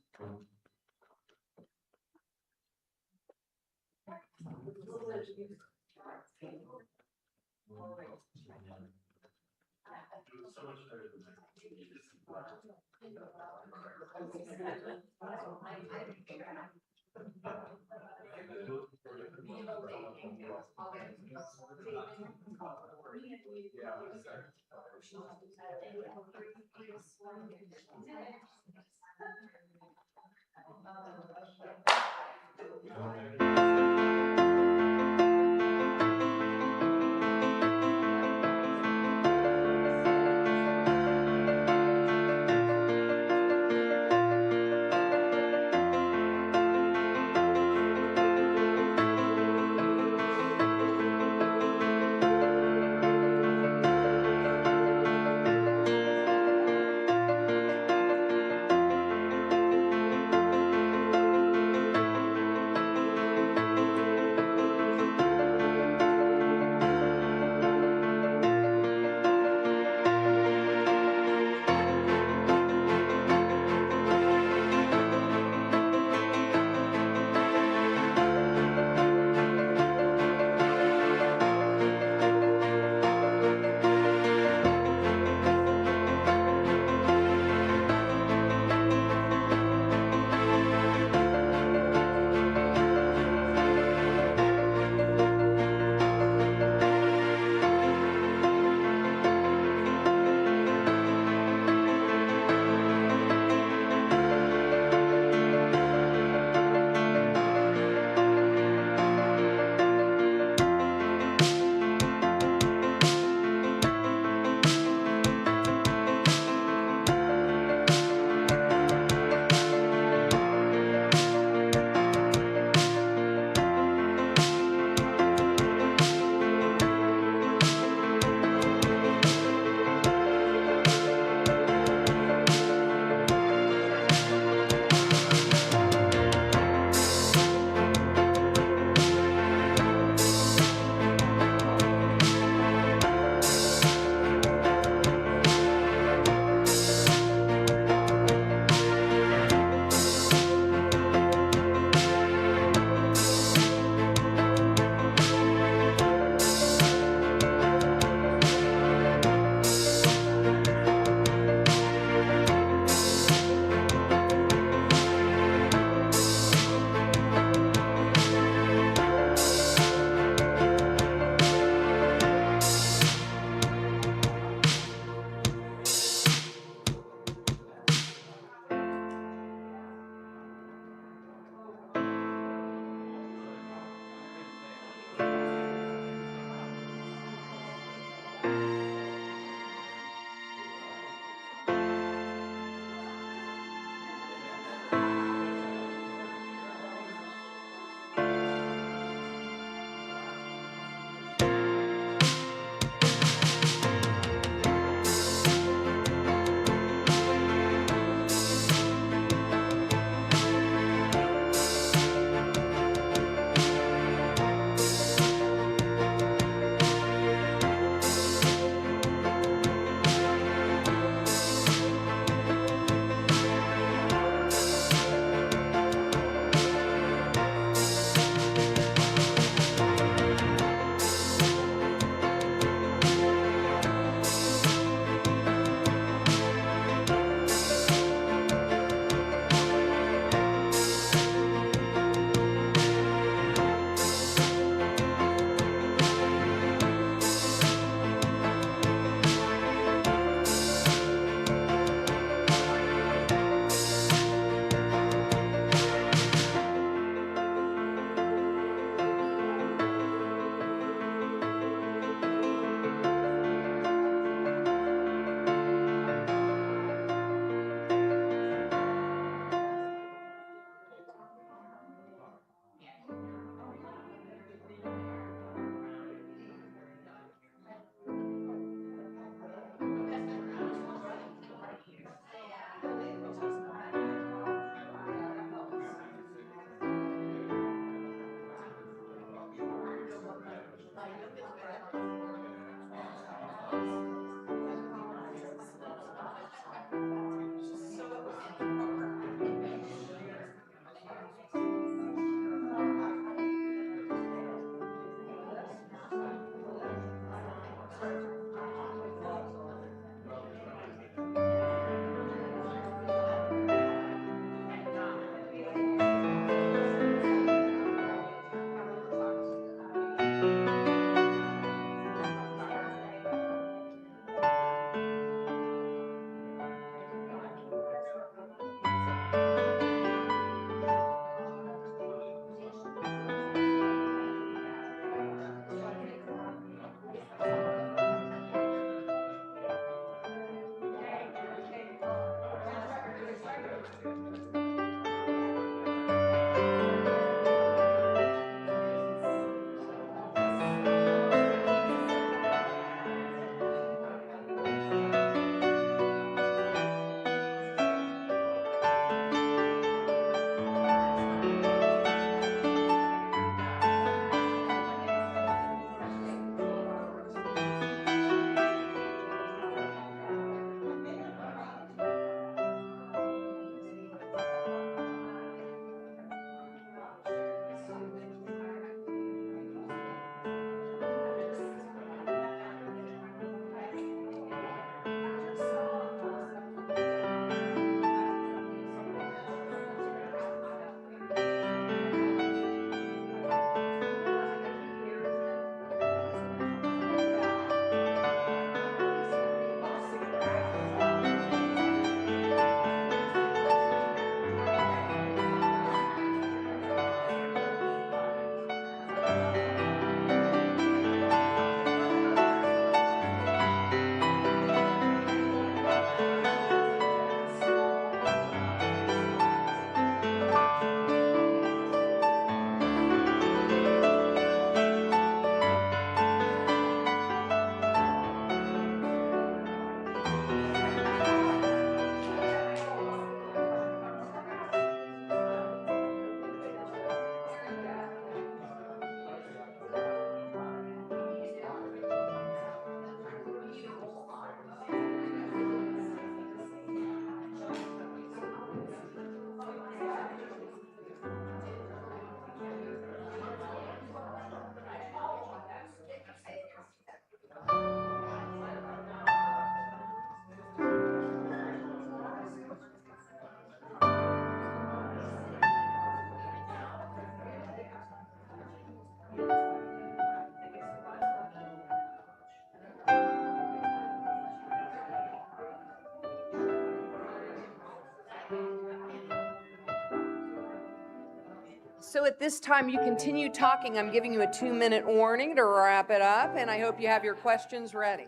S1: So at this time, you continue talking. I'm giving you a 2-minute warning to wrap it up, and I hope you have your questions ready.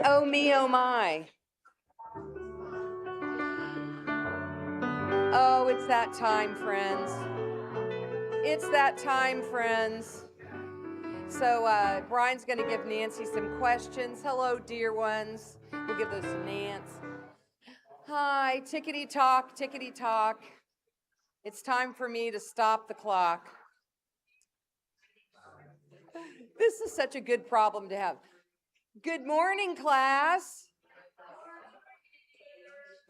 S1: Oh me, oh my. Oh, it's that time, friends. It's that time, friends. So Brian's going to give Nancy some questions. Hello, dear ones. We'll give those to Nance. Hi, tickety talk, tickety talk. It's time for me to stop the clock. This is such a good problem to have. Good morning, class.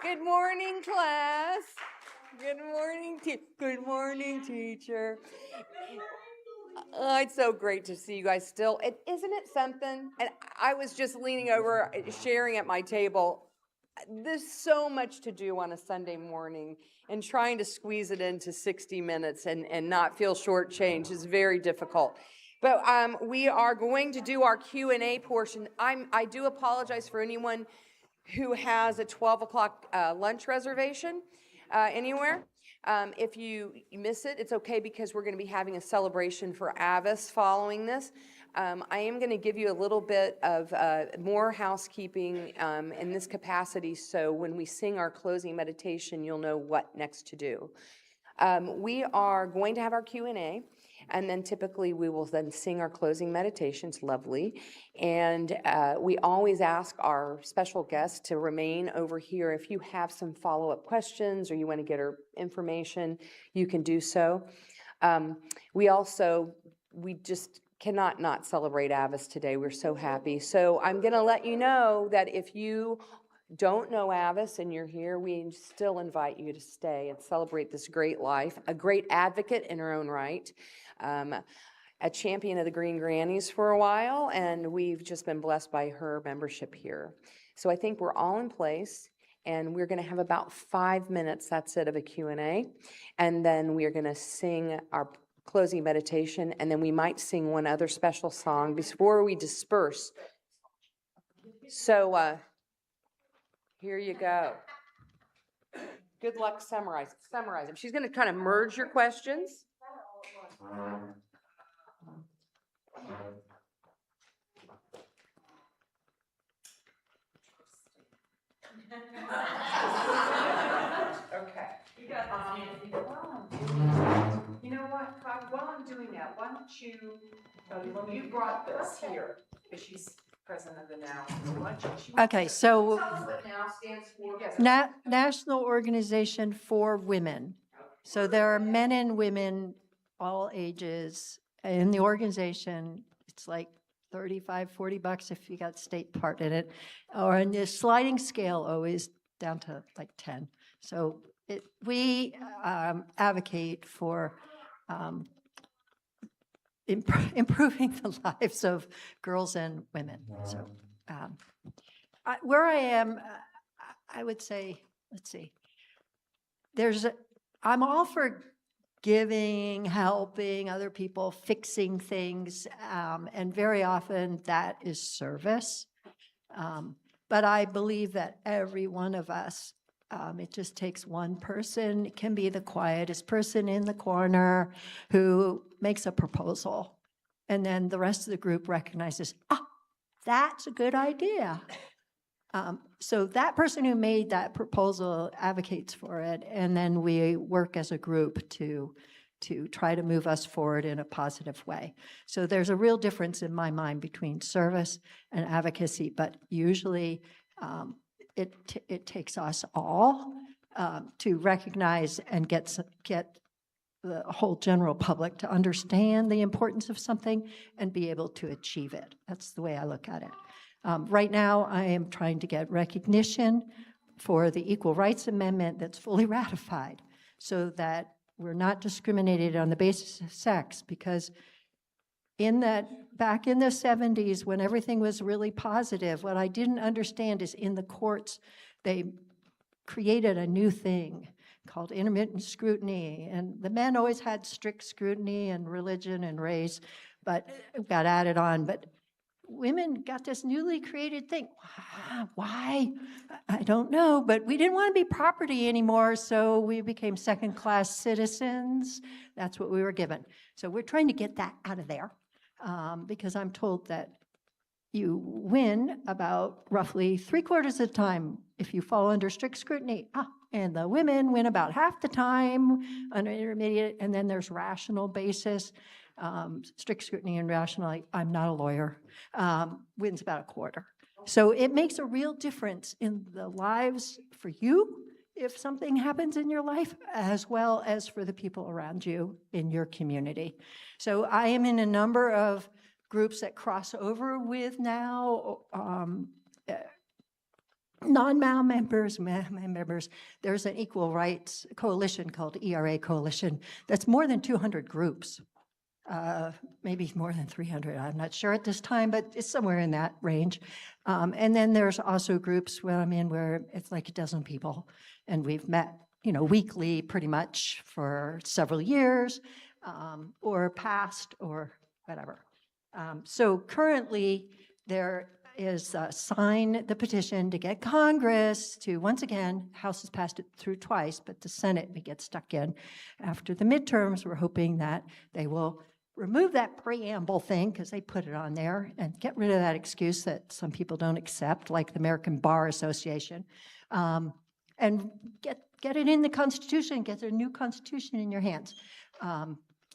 S1: Good morning, class. Good morning, good morning, teacher. It's so great to see you guys still. And isn't it something? And I was just leaning over, sharing at my table. There's so much to do on a Sunday morning, and trying to squeeze it into 60 minutes and not feel shortchanged is very difficult. But we are going to do our Q&A portion. I do apologize for anyone who has a 12 o'clock lunch reservation anywhere. If you miss it, it's okay, because we're going to be having a celebration for Avis following this. I am going to give you a little bit of more housekeeping in this capacity, so when we sing our closing meditation, you'll know what next to do. We are going to have our Q&A, and then typically we will then sing our closing meditations, lovely. And we always ask our special guests to remain over here. If you have some follow-up questions or you want to get our information, you can do so. We just cannot not celebrate Avis today. We're so happy. So I'm going to let you know that if you don't know Avis and you're here, we still invite you to stay and celebrate this great life, a great advocate in her own right, a champion of the Green Grannies for a while, and we've just been blessed by her membership here. So I think we're all in place, and we're going to have about 5 minutes, that's it, of a Q&A, and then we're going to sing our closing meditation, and then we might sing one other special song before we disperse. So here you go. Good luck summarizing. She's going to kind of merge your questions. Okay. You know what, while I'm doing that, why don't you brought this here, because she's president of the Now.
S7: Okay, so
S1: Now stands for.
S7: National Organization for Women. So there are men and women, all ages, in the organization. It's like 35, $40 if you got state part in it, or in the sliding scale, always down to like 10. So we advocate for improving the lives of girls and women. So where I am, I would say, let's see, I'm all for giving, helping other people, fixing things, and very often that is service. But I believe that every one of us, it just takes one person. It can be the quietest person in the corner who makes a proposal. And then the rest of the group recognizes, that's a good idea. So that person who made that proposal advocates for it, and then we work as a group to try to move us forward in a positive way. So there's a real difference in my mind between service and advocacy, but usually it takes us all to recognize and get the whole general public to understand the importance of something and be able to achieve it. That's the way I look at it. Right now, I am trying to get recognition for the Equal Rights Amendment that's fully ratified so that we're not discriminated on the basis of sex, because back in the 70s when everything was really positive, what I didn't understand is in the courts, they created a new thing called intermittent scrutiny, and the men always had strict scrutiny and religion and race, but it got added on. But women got this newly created thing. Why? I don't know, but we didn't want to be property anymore, so we became second-class citizens. That's what we were given. So we're trying to get that out of there, because I'm told that you win about roughly 3/4 of the time if you fall under strict scrutiny. And the women win about half the time under intermediate, and then there's rational basis. Strict scrutiny and rational, I'm not a lawyer, wins about 1/4. So it makes a real difference in the lives for you if something happens in your life, as well as for the people around you in your community. So I am in a number of groups that cross over with now non-MAL members, members. There's an equal rights coalition called ERA Coalition that's more than 200 groups. Maybe more than 300, I'm not sure at this time, but it's somewhere in that range. And then there's also groups where I'm in where it's like a dozen people, and we've met, weekly pretty much for several years, or past, or whatever. So currently, there is sign the petition to get Congress to, once again, House has passed it through twice, but the Senate may get stuck in. After the midterms, we're hoping that they will remove that preamble thing, because they put it on there, and get rid of that excuse that some people don't accept, like the American Bar Association, and get it in the Constitution, get a new Constitution in your hands.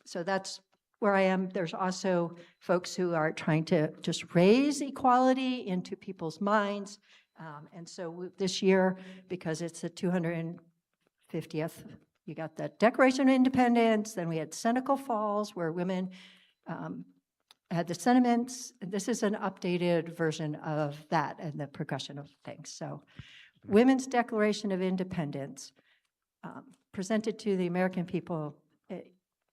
S7: So that's where I am. There's also folks who are trying to just raise equality into people's minds. And so this year, because it's the 250th, you got the Declaration of Independence, then we had Seneca Falls, where women had the sentiments. This is an updated version of that and the progression of things. So Women's Declaration of Independence, presented to the American people.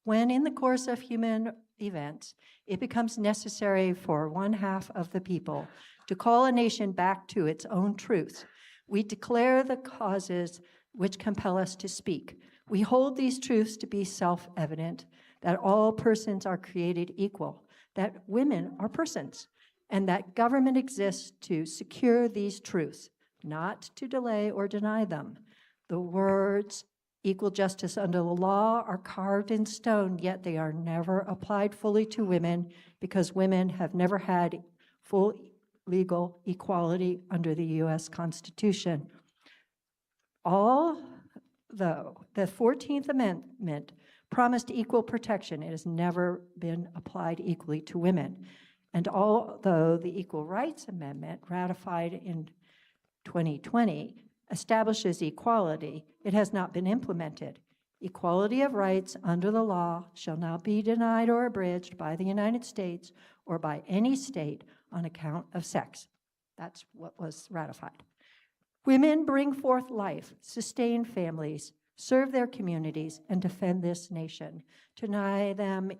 S7: When in the course of human events, it becomes necessary for 1/2 of the people to call a nation back to its own truth, we declare the causes which compel us to speak. We hold these truths to be self-evident, that all persons are created equal, that women are persons, and that government exists to secure these truths, not to delay or deny them. The words equal justice under the law are carved in stone, yet they are never applied fully to women because women have never had full legal equality under the U.S. Constitution. Although the 14th Amendment promised equal protection, it has never been applied equally to women. And although the Equal Rights Amendment, ratified in 2020, establishes equality, it has not been implemented. Equality of rights under the law shall not be denied or abridged by the United States or by any state on account of sex. That's what was ratified. Women bring forth life, sustain families, serve their communities, and defend this nation. To deny them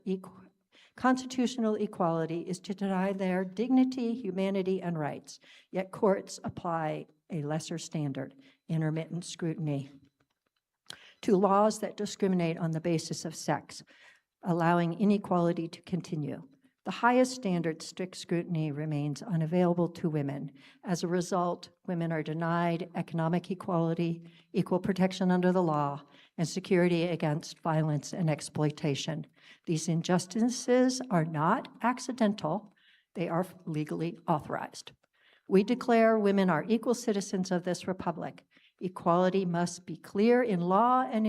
S7: constitutional equality is to deny their dignity, humanity, and rights. Yet courts apply a lesser standard, intermittent scrutiny, to laws that discriminate on the basis of sex, allowing inequality to continue. The highest standard, strict scrutiny, remains unavailable to women. As a result, women are denied economic equality, equal protection under the law, and security against violence and exploitation. These injustices are not accidental, they are legally authorized. We declare women are equal citizens of this republic. Equality must be clear in law and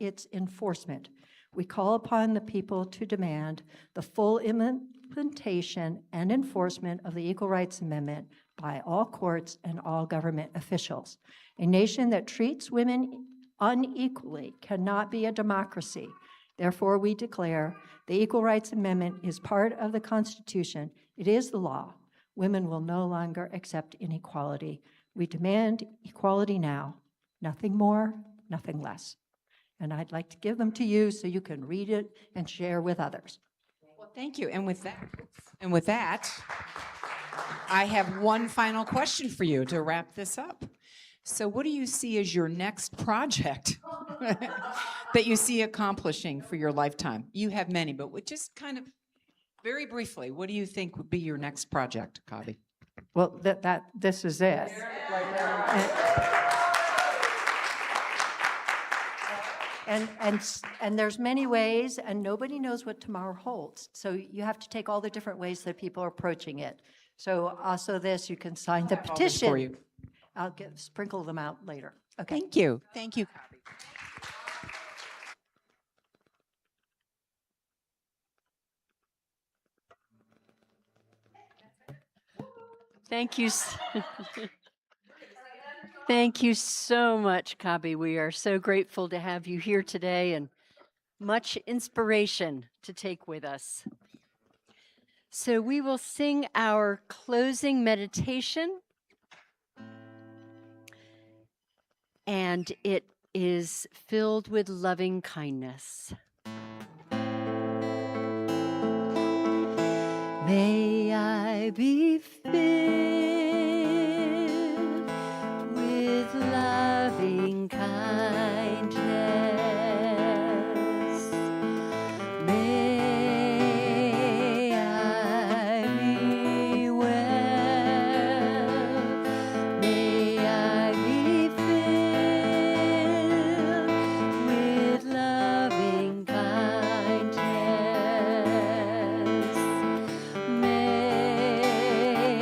S7: its enforcement. We call upon the people to demand the full implementation and enforcement of the Equal Rights Amendment by all courts and all government officials. A nation that treats women unequally cannot be a democracy. Therefore, we declare the Equal Rights Amendment is part of the Constitution. It is the law. Women will no longer accept inequality. We demand equality now, nothing more, nothing less. And I'd like to give them to you so you can read it and share with others.
S6: Well, thank you. And with that, I have one final question for you to wrap this up. So what do you see as your next project that you see accomplishing for your lifetime? You have many, but just kind of very briefly, what do you think would be your next project, Kabi?
S7: Well, this is it. And there's many ways, and nobody knows what tomorrow holds. So you have to take all the different ways that people are approaching it. So also this, you can sign the
S6: All this for
S7: petition.
S6: you.
S7: I'll sprinkle them out later. Okay.
S6: Thank you. Thank you, Kabi.
S2: Thank you. Thank you so much, Kabi. We are so grateful to have you here today and much inspiration to take with us. So we will sing our closing meditation, and it is filled with loving kindness. May I be filled with loving kindness. May I be well. May I be filled with loving kindness. May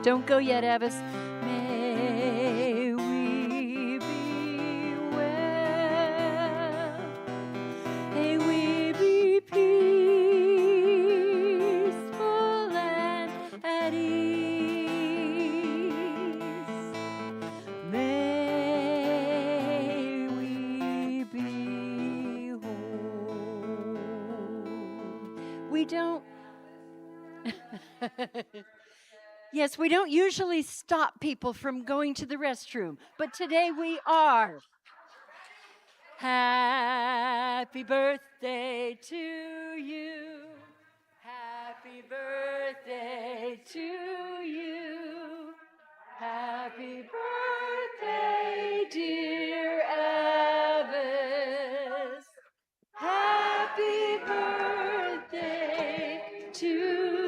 S2: Don't go yet, Avis. May we be well. May we be peaceful and at ease. May we be whole. We don't. Yes, we don't usually stop people from going to the restroom, but today we are. Happy birthday to you. Happy birthday to you. Happy birthday, dear Avis. Happy birthday to you.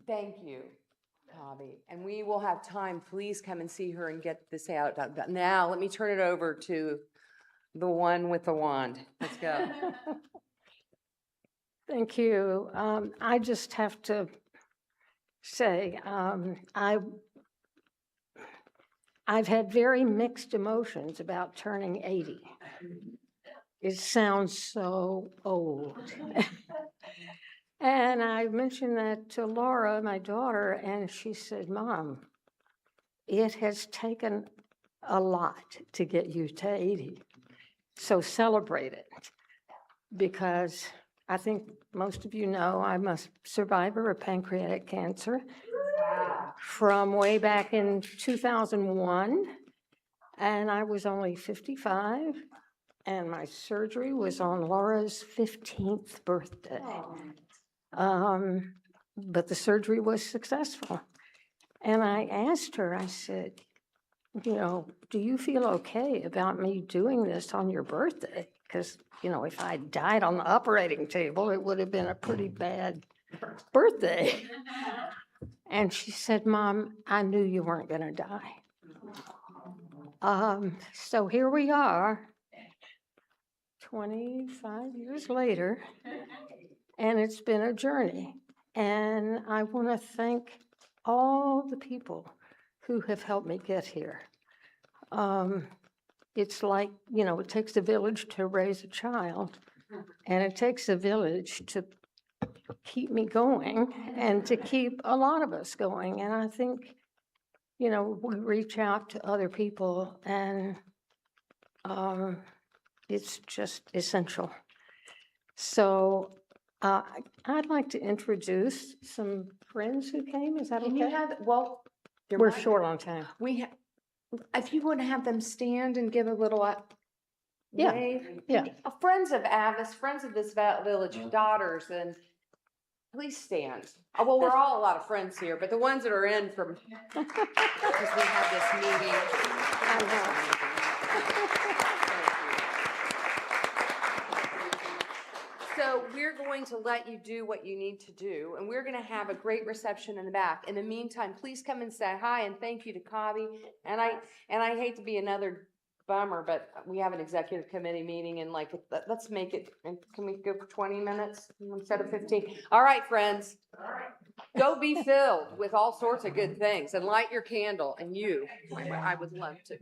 S1: Thank you, Bobby. And we will have time. Please come and see her and get this out. Now, let me turn it over to the one with the wand. Let's go.
S8: Thank you. I just have to say, I've had very mixed emotions about turning 80. It sounds so old. And I mentioned that to Laura, my daughter, and she said, Mom, it has taken a lot to get you to 80. So celebrate it. Because I think most of you know I'm a survivor of pancreatic cancer from way back in 2001. And I was only 55. And my surgery was on Laura's 15th birthday. But the surgery was successful. And I asked her, I said, you know, do you feel okay about me doing this on your birthday? Because, you know, if I died on the operating table, it would have been a pretty bad birthday. And she said, Mom, I knew you weren't going to die. So here we are, 25 years later, and it's been a journey. And I want to thank all the people who have helped me get here. It's like, you know, it takes a village to raise a child, and it takes a village to keep me going and to keep a lot of us going. And I think, you know, we reach out to other people, and it's just essential. So I'd like to introduce some friends who came. Is that
S1: Can you
S8: okay?
S1: have, well,
S8: We're short on time.
S1: if you want to have them stand and give a little
S8: Yeah,
S1: wave.
S8: yeah.
S1: Friends of Avis, friends of this village, daughters, and please stand. Well, we're all a lot of friends here, but the ones that are in from, because we have this meeting.
S8: I know.
S1: So we're going to let you do what you need to do, and we're going to have a great reception in the back. In the meantime, please come and say hi and thank you to Kavi. And I hate to be another bummer, but we have an executive committee meeting, and like, let's make it, and can we go for 20 minutes instead of 15? All right, friends. Go be filled with all sorts of good things and light your candle, and I would love to.